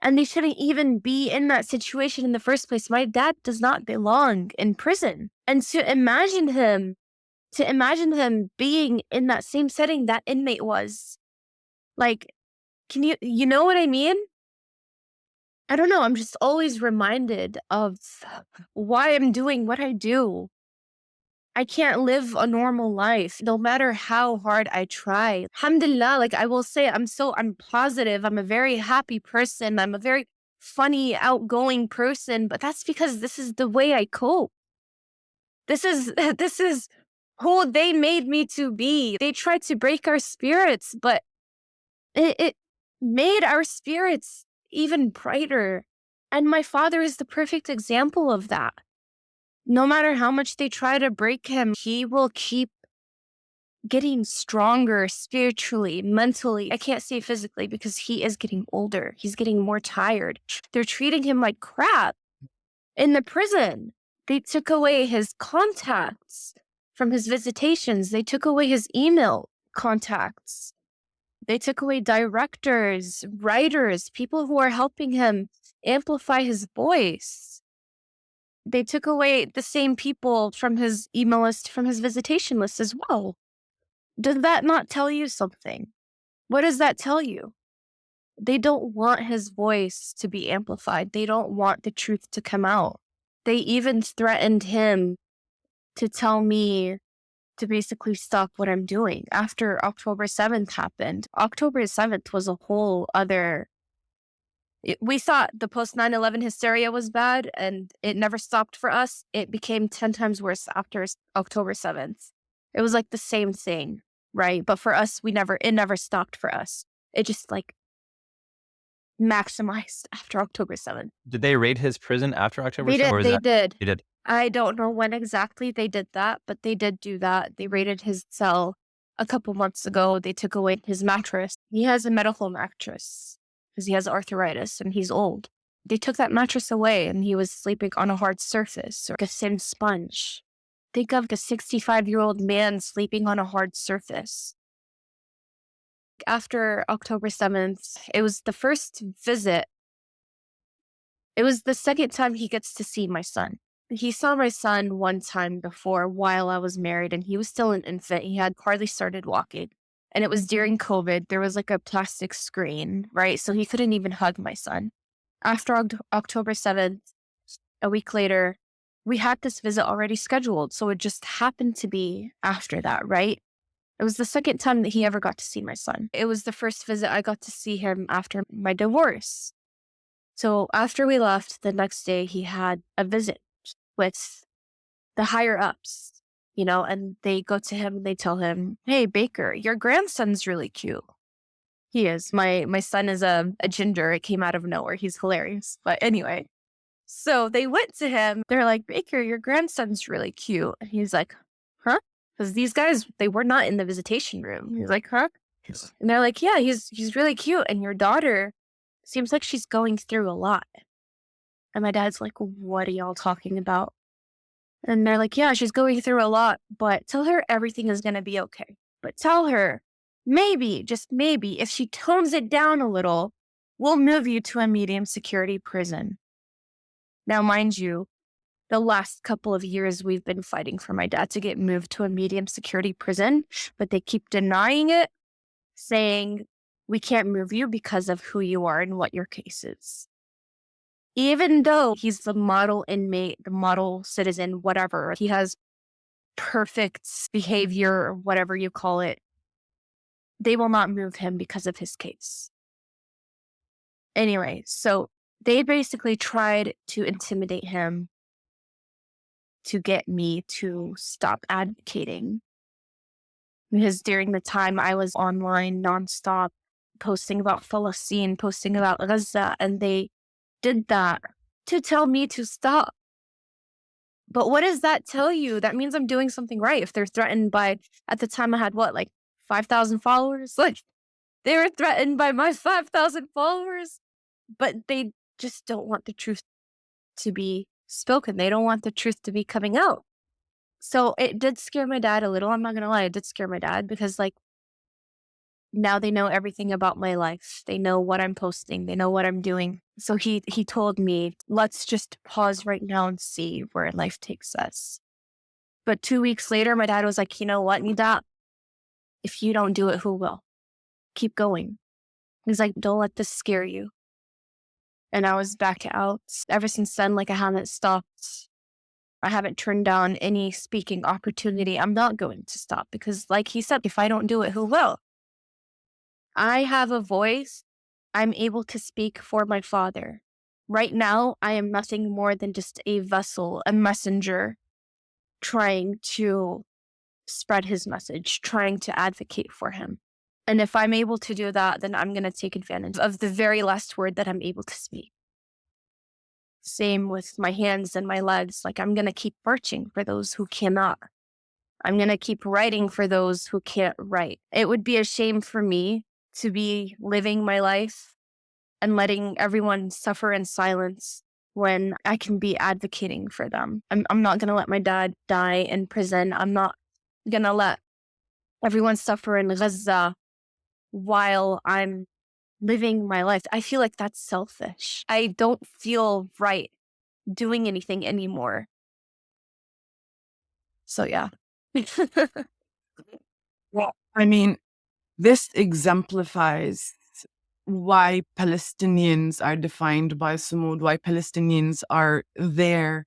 And they shouldn't even be in that situation in the first place. My dad does not belong in prison. And to imagine him being in that same setting that inmate was, like, you know what I mean? I don't know. I'm just always reminded of why I'm doing what I do. I can't live a normal life, no matter how hard I try. Alhamdulillah, like I will say, I'm positive. I'm a very happy person. I'm a very funny, outgoing person, but that's because this is the way I cope. This is who they made me to be. They tried to break our spirits, but it made our spirits even brighter. And my father is the perfect example of that. No matter how much they try to break him, he will keep getting stronger spiritually, mentally. I can't say physically because he is getting older. He's getting more tired. They're treating him like crap in the prison. They took away his contacts from his visitations. They took away his email contacts. They took away directors, writers, people who are helping him amplify his voice. They took away the same people from his email list, from his visitation list as well. Does that not tell you something? What does that tell you? They don't want his voice to be amplified. They don't want the truth to come out. They even threatened him to tell me to basically stop what I'm doing after October 7th happened. October 7th was a whole other... We thought the post 9/11 hysteria was bad and it never stopped for us. It became 10 times worse after October 7th. It was like the same thing, right? But for us, it never stopped for us. It just like maximized after October 7th. Did they raid his prison after October 7th? They did. They did. I don't know when exactly they did that, but they did do that. They raided his cell a couple months ago. They took away his mattress. He has a medical mattress because he has arthritis and he's old. They took that mattress away and he was sleeping on a hard surface or a thin sponge. Think of a 65-year-old man sleeping on a hard surface. After October 7th, it was the first visit. It was the second time he gets to see my son. He saw my son one time before while I was married and he was still an infant. He had hardly started walking. And it was during COVID. There was like a plastic screen, right? So he couldn't even hug my son. After October 7th, a week later, we had this visit already scheduled. So it just happened to be after that, right? It was the second time that he ever got to see my son. It was the first visit I got to see him after my divorce. So after we left, the next day he had a visit with the higher ups, you know, and they go to him and they tell him, "Hey, Baker, your grandson's really cute." He is. My son is a ginger. It came out of nowhere. He's hilarious. But anyway, so they went to him. They're like, "Baker, your grandson's really cute." And he's like, "Huh?" Because these guys, they were not in the visitation room. He's like, "Huh?" And they're like, "Yeah, he's really cute. And your daughter seems like she's going through a lot." And my dad's like, "What are y'all talking about?" And they're like, "Yeah, she's going through a lot, but tell her everything is going to be okay. But tell her, maybe, just maybe, if she tones it down a little, we'll move you to a medium security prison." Now, mind you, the last couple of years we've been fighting for my dad to get moved to a medium security prison, but they keep denying it, saying, "We can't move you because of who you are and what your case is." Even though he's the model inmate, the model citizen, whatever, he has perfect behavior or whatever you call it, they will not move him because of his case. Anyway, so they basically tried to intimidate him to get me to stop advocating. Because during the time I was online nonstop, posting about Palestine, posting about Gaza, and they did that to tell me to stop. But what does that tell you? That means I'm doing something right. If they're threatened by, at the time I had what, like 5,000 followers? Like they were threatened by my 5,000 followers, but they just don't want the truth to be spoken. They don't want the truth to be coming out. So it did scare my dad a little. I'm not going to lie. It did scare my dad because like now they know everything about my life. They know what I'm posting. They know what I'm doing. So he told me, "Let's just pause right now and see where life takes us." But 2 weeks later, my dad was like, "You know what, Nida? If you don't do it, who will? Keep going." He's like, "Don't let this scare you." And I was back out. Ever since then, like I haven't stopped. I haven't turned down any speaking opportunity. I'm not going to stop because like he said, if I don't do it, who will? I have a voice. I'm able to speak for my father. Right now, I am nothing more than just a vessel, a messenger, trying to spread his message, trying to advocate for him. And if I'm able to do that, then I'm going to take advantage of the very last word that I'm able to speak. Same with my hands and my legs. Like I'm going to keep marching for those who cannot. I'm going to keep writing for those who can't write. It would be a shame for me to be living my life and letting everyone suffer in silence when I can be advocating for them. I'm not going to let my dad die in prison. I'm not going to let everyone suffer in Gaza while I'm living my life. I feel like that's selfish. I don't feel right doing anything anymore. So yeah. Well, I mean, this exemplifies why Palestinians are defined by Sumud, why Palestinians are there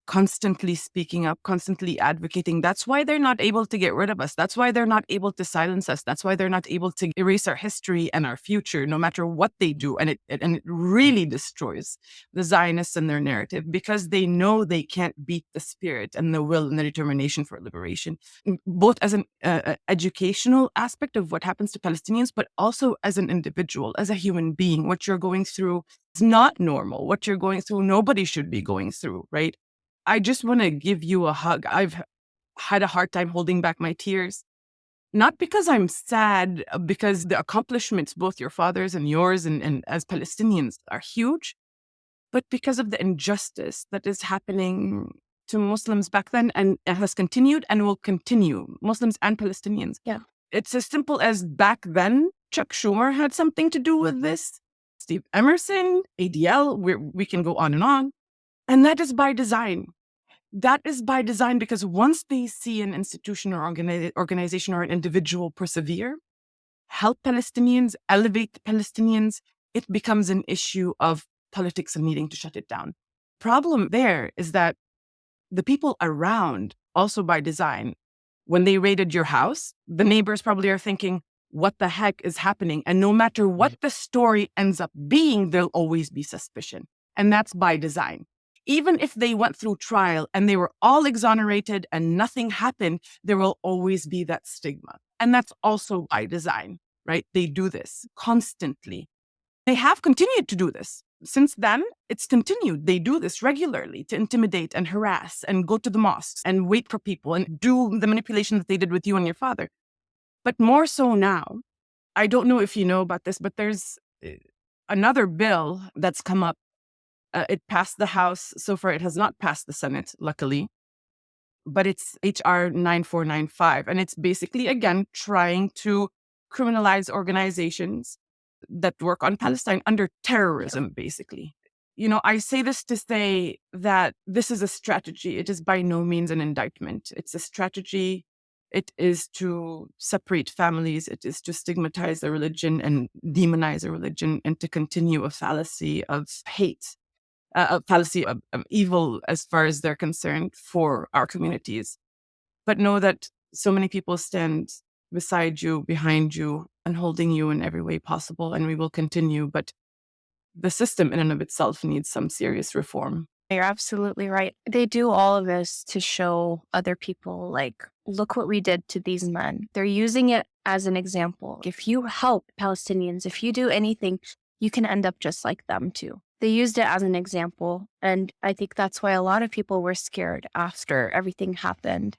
constantly speaking up, constantly advocating. That's why they're not able to get rid of us. That's why they're not able to silence us. That's why they're not able to erase our history and our future, no matter what they do. And it really destroys the Zionists and their narrative because they know they can't beat the spirit and the will and the determination for liberation, both as an educational aspect of what happens to Palestinians, but also as an individual, as a human being. What you're going through is not normal. What you're going through, nobody should be going through, right? I just want to give you a hug. I've had a hard time holding back my tears, not because I'm sad, because the accomplishments, both your father's and yours and as Palestinians, are huge, but because of the injustice that is happening to Muslims back then and it has continued and will continue, Muslims and Palestinians. Yeah. It's as simple as back then, Chuck Schumer had something to do with this, Steve Emerson, ADL, we can go on and on. And that is by design. That is by design because once they see an institution or organization or an individual persevere, help Palestinians, elevate the Palestinians, it becomes an issue of politics and needing to shut it down. Problem there is that the people around, also by design, when they raided your house, the neighbors probably are thinking, what the heck is happening? And no matter what the story ends up being, there'll always be suspicion. And that's by design. Even if they went through trial and they were all exonerated and nothing happened, there will always be that stigma. And that's also by design, right? They do this constantly. They have continued to do this. Since then, it's continued. They do this regularly to intimidate and harass and go to the mosques and wait for people and do the manipulation that they did with you and your father. But more so now, I don't know if you know about this, but there's another bill that's come up. It passed the House. So far, it has not passed the Senate, luckily. But it's HR 9495. And it's basically, again, trying to criminalize organizations that work on Palestine under terrorism, basically. You know, I say this to say that this is a strategy. It is by no means an indictment. It's a strategy. It is to separate families. It is to stigmatize a religion and demonize a religion and to continue a fallacy of hate, a fallacy of evil as far as they're concerned for our communities. But know that so many people stand beside you, behind you, and holding you in every way possible, and we will continue. But the system in and of itself needs some serious reform. You're absolutely right. They do all of this to show other people, like, look what we did to these men. They're using it as an example. If you help Palestinians, if you do anything, you can end up just like them too. They used it as an example. And I think that's why a lot of people were scared after everything happened.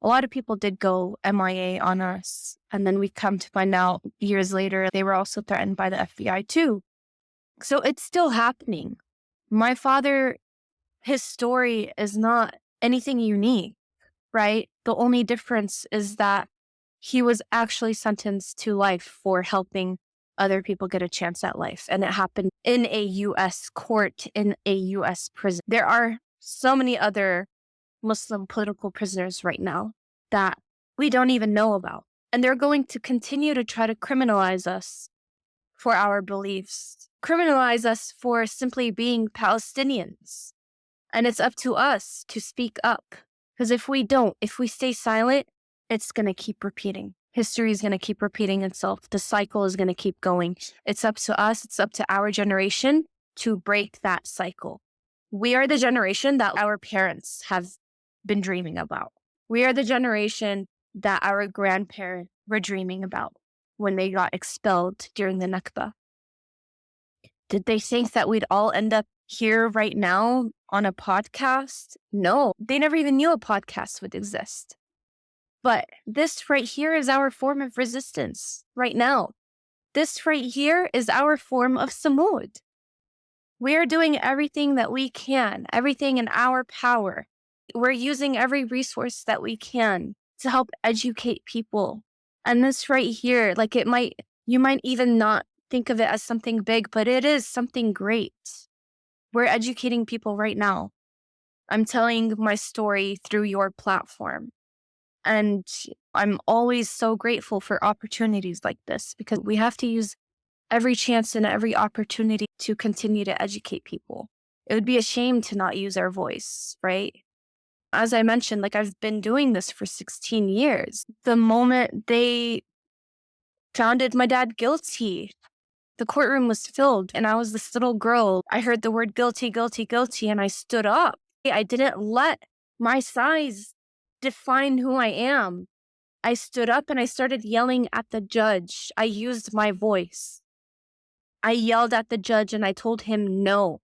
A lot of people did go MIA on us. And then we come to find out years later, they were also threatened by the FBI too. So it's still happening. My father, his story is not anything unique, right? The only difference is that he was actually sentenced to life for helping other people get a chance at life. And it happened in a U.S. court, in a U.S. prison. There are so many other Muslim political prisoners right now that we don't even know about. And they're going to continue to try to criminalize us for our beliefs, criminalize us for simply being Palestinians. And it's up to us to speak up. Because if we don't, if we stay silent, it's going to keep repeating. History is going to keep repeating itself. The cycle is going to keep going. It's up to us. It's up to our generation to break that cycle. We are the generation that our parents have been dreaming about. We are the generation that our grandparents were dreaming about when they got expelled during the Nakba. Did they think that we'd all end up here right now on a podcast? No, they never even knew a podcast would exist. But this right here is our form of resistance right now. This right here is our form of Sumud. We are doing everything that we can, everything in our power. We're using every resource that we can to help educate people. And this right here, like you might even not think of it as something big, but it is something great. We're educating people right now. I'm telling my story through your platform. And I'm always so grateful for opportunities like this because we have to use every chance and every opportunity to continue to educate people. It would be a shame to not use our voice, right? As I mentioned, like I've been doing this for 16 years. The moment they found my dad guilty, the courtroom was filled and I was this little girl. I heard the word guilty, guilty, guilty, and I stood up. I didn't let my size define who I am. I stood up and I started yelling at the judge. I used my voice. I yelled at the judge and I told him no.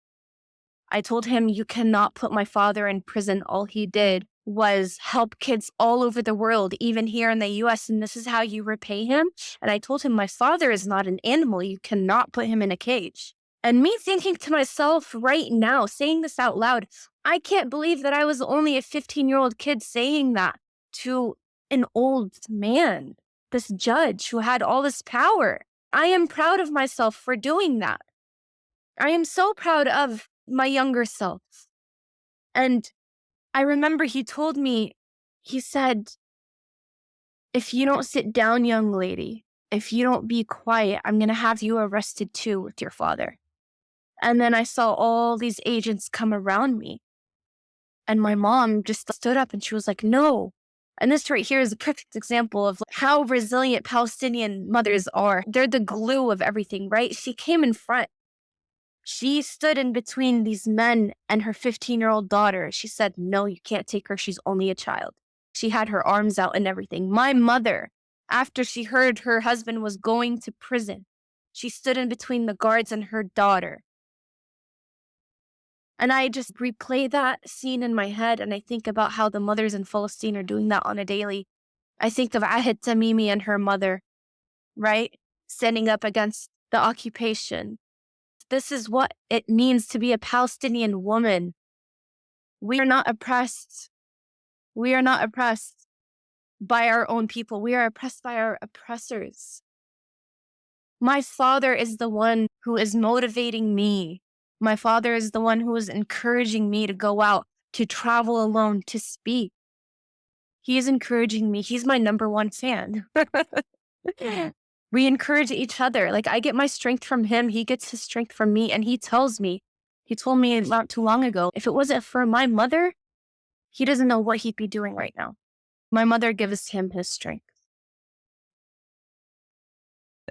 I told him, you cannot put my father in prison. All he did was help kids all over the world, even here in the US, and this is how you repay him. And I told him, my father is not an animal. You cannot put him in a cage. And me thinking to myself right now, saying this out loud, I can't believe that I was only a 15-year-old kid saying that to an old man, this judge who had all this power. I am proud of myself for doing that. I am so proud of my younger self. And I remember he told me, he said, if you don't sit down, young lady, if you don't be quiet, I'm going to have you arrested too with your father. And then I saw all these agents come around me. And my mom just stood up and she was like, no. And this right here is a perfect example of how resilient Palestinian mothers are. They're the glue of everything, right? She came in front. She stood in between these men and her 15-year-old daughter. She said, no, you can't take her. She's only a child. She had her arms out and everything. My mother, after she heard her husband was going to prison, she stood in between the guards and her daughter. And I just replay that scene in my head, and I think about how the mothers in Palestine are doing that on a daily. I think of Ahad Tamimi and her mother, right? Standing up against the occupation. This is what it means to be a Palestinian woman. We are not oppressed. We are not oppressed by our own people. We are oppressed by our oppressors. My father is the one who is motivating me. My father is the one who is encouraging me to go out, to travel alone, to speak. He is encouraging me. He's my number one fan. We encourage each other. Like, I get my strength from him. He gets his strength from me. And he told me not too long ago, if it wasn't for my mother, he doesn't know what he'd be doing right now. My mother gives him his strength.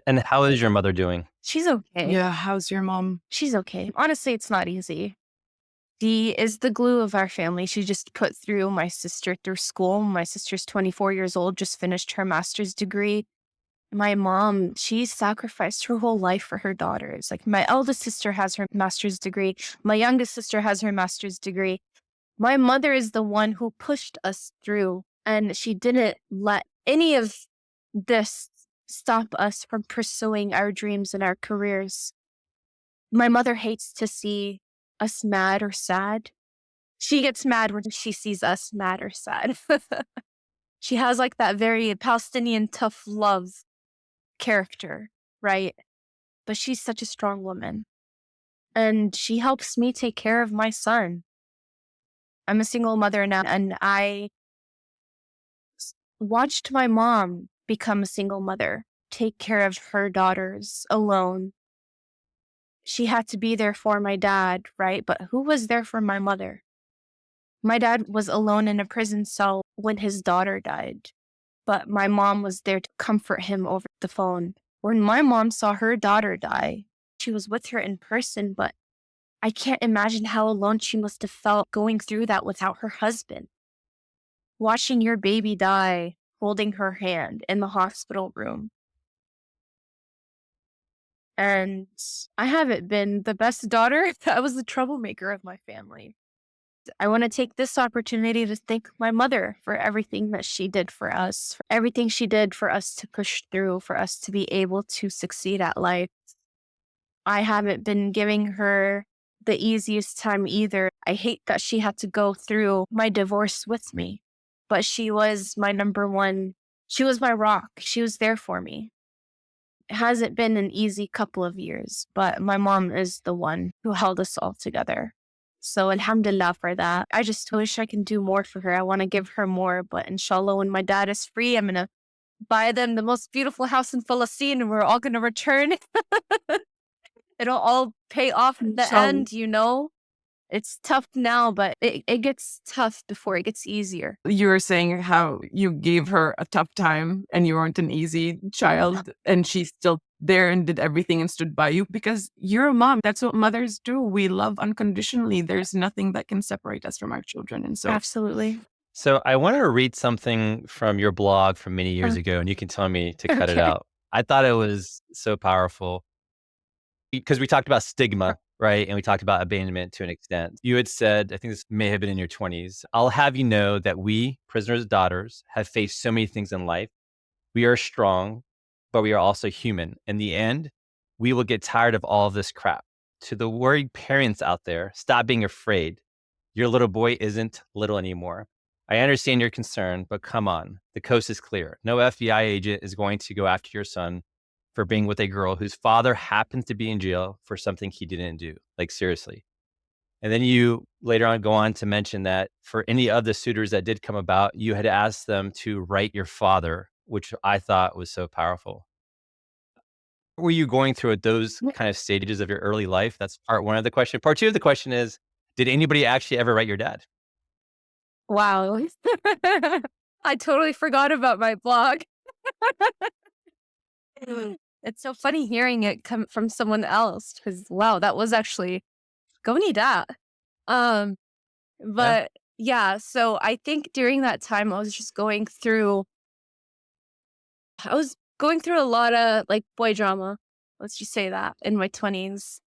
And how is your mother doing? She's okay. Yeah, how's your mom? She's okay. Honestly, it's not easy. She is the glue of our family. She just put through my sister through school. My sister's 24 years old, just finished her master's degree. My mom, she sacrificed her whole life for her daughters. Like, my eldest sister has her master's degree. My youngest sister has her master's degree. My mother is the one who pushed us through, and she didn't let any of this stop us from pursuing our dreams and our careers. My mother hates to see us mad or sad. She gets mad when she sees us mad or sad. She has like that very Palestinian tough love character, right? But she's such a strong woman. And she helps me take care of my son. I'm a single mother now, and I watched my mom become a single mother, take care of her daughters alone. She had to be there for my dad, right? But who was there for my mother? My dad was alone in a prison cell when his daughter died, but my mom was there to comfort him over the phone. When my mom saw her daughter die, she was with her in person, but I can't imagine how alone she must have felt going through that without her husband. Watching your baby die, holding her hand in the hospital room. And I haven't been the best daughter. I was the troublemaker of my family. I want to take this opportunity to thank my mother for everything that she did for us, for everything she did for us to push through, for us to be able to succeed at life. I haven't been giving her the easiest time either. I hate that she had to go through my divorce with me, but she was my number one. She was my rock. She was there for me. It hasn't been an easy couple of years, but my mom is the one who held us all together. So alhamdulillah for that. I just wish I can do more for her. I want to give her more, but inshallah, when my dad is free, I'm going to buy them the most beautiful house in Palestine, and we're all going to return. It'll all pay off in the end, you know? It's tough now, but it gets tough before it gets easier. You were saying how you gave her a tough time and you weren't an easy child, and she's still there and did everything and stood by you because you're a mom. That's what mothers do. We love unconditionally. There's nothing that can separate us from our children. And so Absolutely. So I wanted to read something from your blog from many years ago, and you can tell me to cut it Okay. out. I thought it was so powerful because we talked about stigma, right? And we talked about abandonment to an extent. You had said, I think this may have been in your 20s, I'll have you know that we, prisoners' daughters, have faced so many things in life. We are strong, but we are also human. In the end, we will get tired of all of this crap. To the worried parents out there, stop being afraid. Your little boy isn't little anymore. I understand your concern, but come on. The coast is clear. No FBI agent is going to go after your son for being with a girl whose father happens to be in jail for something he didn't do. Like, seriously. And then you later on go on to mention that for any of the suitors that did come about, you had asked them to write your father, which I thought was so powerful. What were you going through at those kind of stages of your early life? That's part one of the question. Part two of the question is, did anybody actually ever write your dad? Wow. I totally forgot about my blog. It's so funny hearing it come from someone else because, wow, that was actually go Nida. But yeah, so I think during that time, I was going through a lot of like boy drama. Let's just say that in my 20s.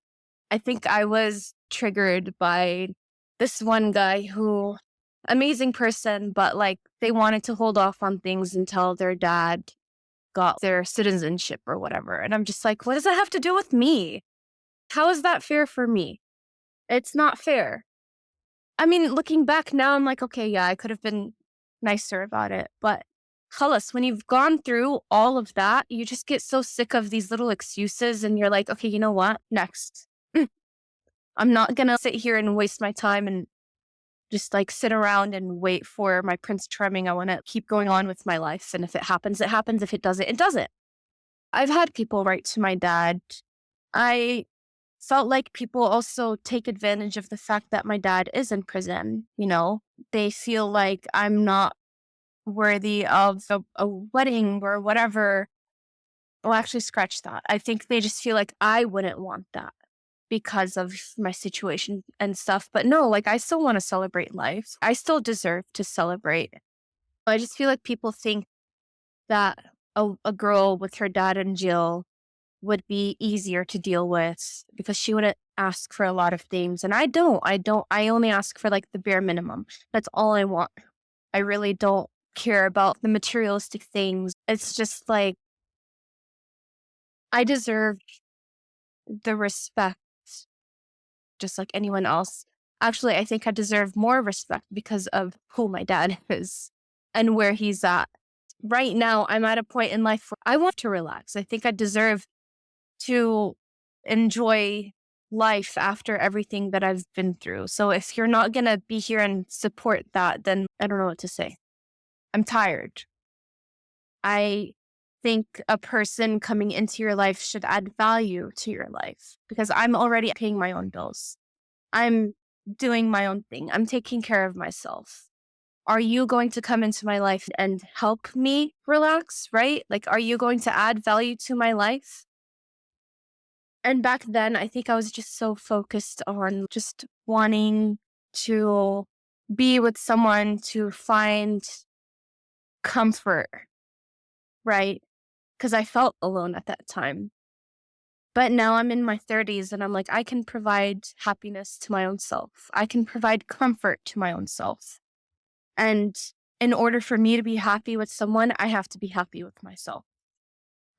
I think I was triggered by this one guy who, amazing person, but like they wanted to hold off on things until their dad got their citizenship or whatever. And I'm just like, what does that have to do with me? How is that fair for me? It's not fair. I mean, looking back now, I'm like, okay, yeah, I could have been nicer about it. But khalas, when you've gone through all of that, you just get so sick of these little excuses and you're like, okay, you know what? Next. I'm not going to sit here and waste my time and just like sit around and wait for my Prince Charming. I want to keep going on with my life. And if it happens, it happens. If it doesn't, it doesn't. I've had people write to my dad. I felt like people also take advantage of the fact that my dad is in prison. You know, they feel like I'm not worthy of a wedding or whatever. Well, actually, scratch that. I think they just feel like I wouldn't want that because of my situation and stuff. But no, like I still want to celebrate life. I still deserve to celebrate. I just feel like people think that a girl with her dad in jail would be easier to deal with because she wouldn't ask for a lot of things. And I only ask for like the bare minimum. That's all I want. I really don't care about the materialistic things. It's just like, I deserve the respect just like anyone else. Actually, I think I deserve more respect because of who my dad is and where he's at. Right now, I'm at a point in life where I want to relax. I think I deserve to enjoy life after everything that I've been through. So if you're not going to be here and support that, then I don't know what to say. I'm tired. I think a person coming into your life should add value to your life because I'm already paying my own bills. I'm doing my own thing. I'm taking care of myself. Are you going to come into my life and help me relax, right? Like, are you going to add value to my life? And back then, I think I was just so focused on just wanting to be with someone to find comfort, right? Because I felt alone at that time. But now I'm in my 30s and I'm like, I can provide happiness to my own self. I can provide comfort to my own self. And in order for me to be happy with someone, I have to be happy with myself.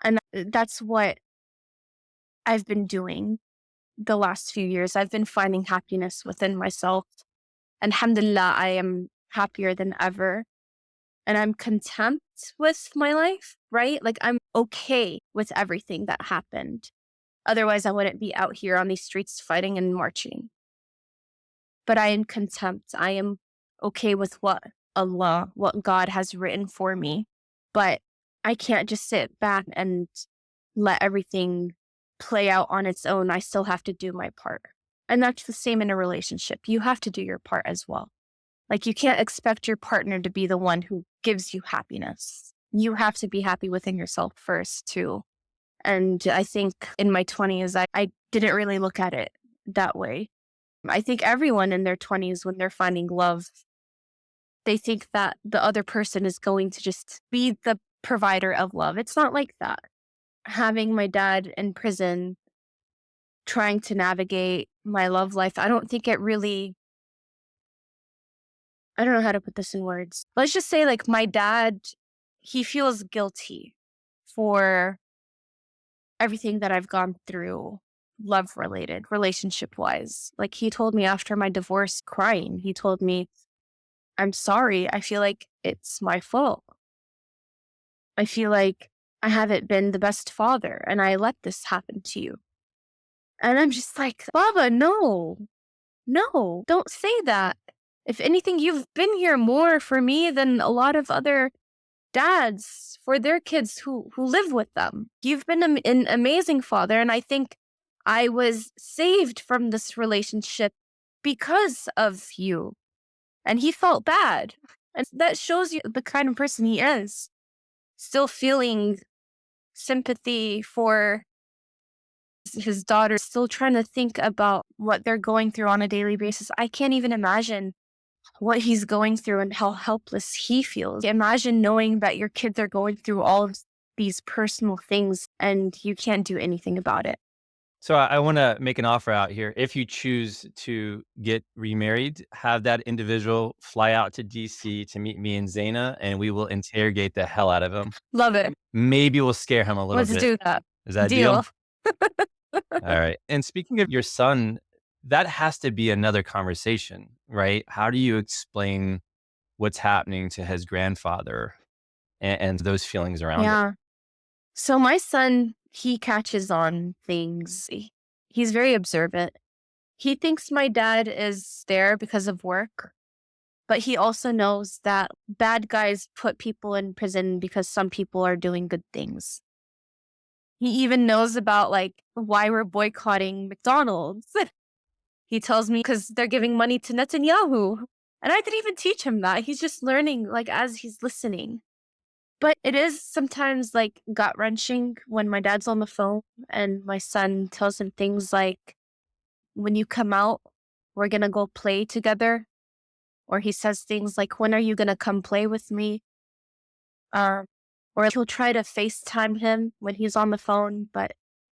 And that's what I've been doing the last few years. I've been finding happiness within myself. And alhamdulillah, I am happier than ever. And I'm content with my life, right? Like I'm okay with everything that happened. Otherwise, I wouldn't be out here on these streets fighting and marching. But I am content. I am okay with what God has written for me. But I can't just sit back and let everything play out on its own. I still have to do my part. And that's the same in a relationship. You have to do your part as well. Like you can't expect your partner to be the one who gives you happiness. You have to be happy within yourself first too. And I think in my 20s, I didn't really look at it that way. I think everyone in their 20s, when they're finding love, they think that the other person is going to just be the provider of love. It's not like that. Having my dad in prison, trying to navigate my love life, I don't think it really, I don't know how to put this in words. Let's just say like my dad, he feels guilty for everything that I've gone through, love related, relationship wise. Like he told me after my divorce, crying, he told me, I'm sorry. I feel like it's my fault. I feel like I haven't been the best father and I let this happen to you. And I'm just like, Baba, no, don't say that. If anything, you've been here more for me than a lot of other dads for their kids who live with them. You've been an amazing father, and I think I was saved from this relationship because of you. And he felt bad. And that shows you the kind of person he is. Still feeling sympathy for his daughter, still trying to think about what they're going through on a daily basis. I can't even imagine what he's going through and how helpless he feels. Imagine knowing that your kids are going through all of these personal things and you can't do anything about it. So I want to make an offer out here. If you choose to get remarried, have that individual fly out to DC to meet me and Zaina, and we will interrogate the hell out of him. Love it. Maybe we'll scare him a little bit. Let's do that. Is that a deal? All right. And speaking of your son, that has to be another conversation, right? How do you explain what's happening to his grandfather and those feelings around it? Yeah. So my son, he catches on things. He's very observant. He thinks my dad is there because of work, but he also knows that bad guys put people in prison because some people are doing good things. He even knows about why we're boycotting McDonald's. He tells me because they're giving money to Netanyahu. And I didn't even teach him that. He's just learning as he's listening. But it is sometimes gut-wrenching when my dad's on the phone and my son tells him things like, when you come out, we're going to go play together. Or he says things like, when are you going to come play with me? Or he'll try to FaceTime him when he's on the phone, but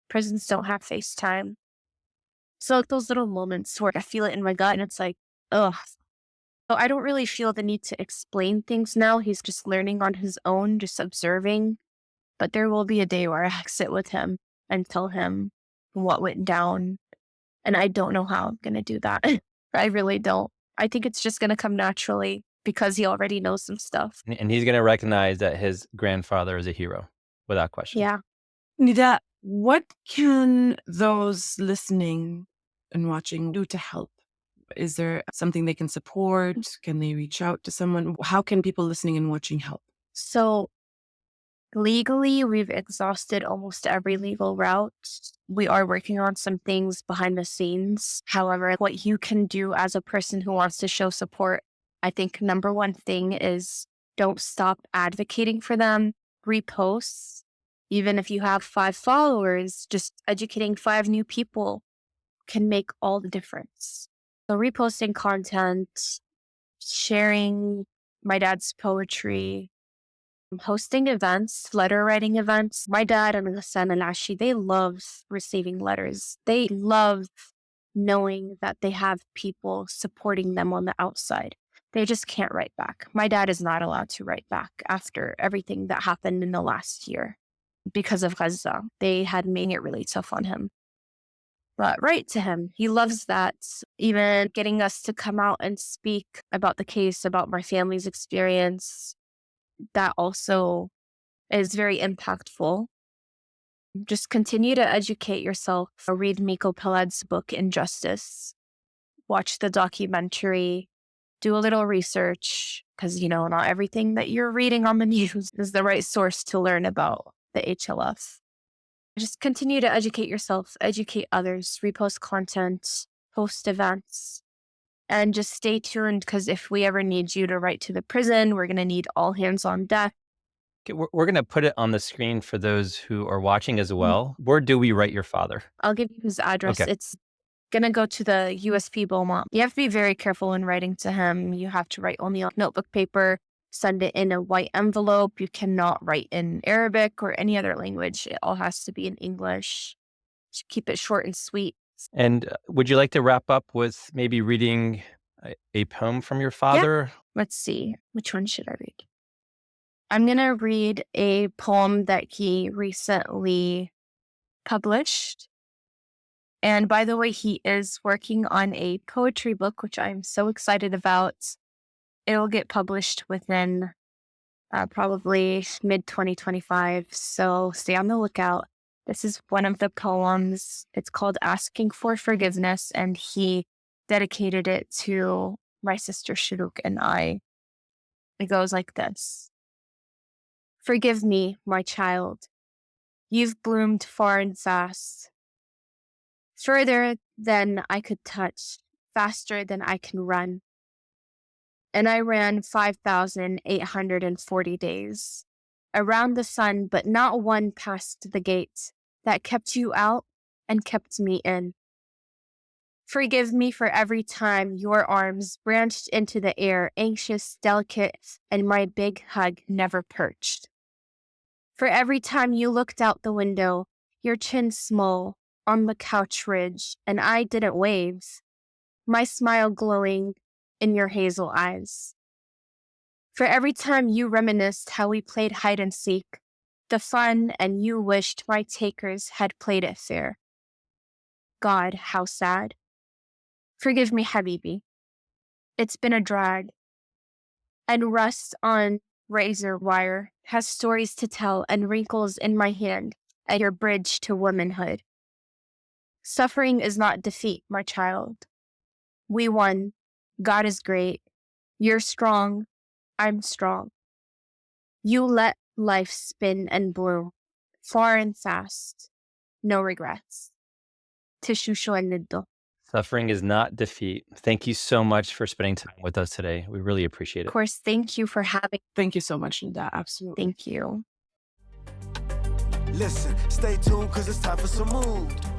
prisons don't have FaceTime. So those little moments where I feel it in my gut and it's like, ugh. So I don't really feel the need to explain things now. He's just learning on his own, just observing. But there will be a day where I sit with him and tell him what went down. And I don't know how I'm going to do that. I really don't. I think it's just going to come naturally because he already knows some stuff. And he's going to recognize that his grandfather is a hero without question. Yeah. Nida, what can those listening and watching do to help? Is there something they can support? Can they reach out to someone? How can people listening and watching help? So legally, we've exhausted almost every legal route. We are working on some things behind the scenes. However, what you can do as a person who wants to show support, I think number one thing is don't stop advocating for them. Reposts. Even if you have 5 followers, just educating 5 new people can make all the difference. So reposting content, sharing my dad's poetry, hosting events, letter writing events. My dad and Hasan and Ashi, they love receiving letters. They love knowing that they have people supporting them on the outside. They just can't write back. My dad is not allowed to write back after everything that happened in the last year because of Gaza. They had made it really tough on him. But write to him. He loves that. Even getting us to come out and speak about the case, about my family's experience, that also is very impactful. Just continue to educate yourself. Read Miko Pelad's book, Injustice. Watch the documentary. Do a little research, because, not everything that you're reading on the news is the right source to learn about the HLF. Just continue to educate yourself, educate others, repost content, host events, and just stay tuned, because if we ever need you to write to the prison, we're going to need all hands on deck. Okay, we're going to put it on the screen for those who are watching as well. Where do we write your father? I'll give you his address. Okay. It's going to go to the USP Beaumont. You have to be very careful when writing to him. You have to write only on notebook paper. Send it in a white envelope. You cannot write in Arabic or any other language. It all has to be in English. Just keep it short and sweet. And would you like to wrap up with maybe reading a poem from your father? Let's see. Which one should I read? I'm going to read a poem that he recently published. And by the way, he is working on a poetry book, which I'm so excited about. It'll get published within probably mid-2025, so stay on the lookout. This is one of the poems. It's called Asking for Forgiveness, and he dedicated it to my sister Shuruk and I. It goes like this. Forgive me, my child. You've bloomed far and fast, further than I could touch, faster than I can run. And I ran 5,840 days around the sun, but not one past the gate that kept you out and kept me in. Forgive me for every time your arms branched into the air, anxious, delicate, and my big hug never perched. For every time you looked out the window, your chin small on the couch ridge, and I didn't wave, my smile glowing in your hazel eyes. For every time you reminisced how we played hide and seek, the fun, and you wished my takers had played it fair. God, how sad. Forgive me, Habibi. It's been a drag. And rust on razor wire has stories to tell and wrinkles in my hand at your bridge to womanhood. Suffering is not defeat, my child. We won. God is great. You're strong. I'm strong. You let life spin and bloom, far and fast. No regrets. Tishusho and Niddo. Suffering is not defeat. Thank you so much for spending time with us today. We really appreciate it. Of course, thank you for having. Thank you so much, Nida. Absolutely. Thank you. Listen, stay tuned, cause it's time for Sumud.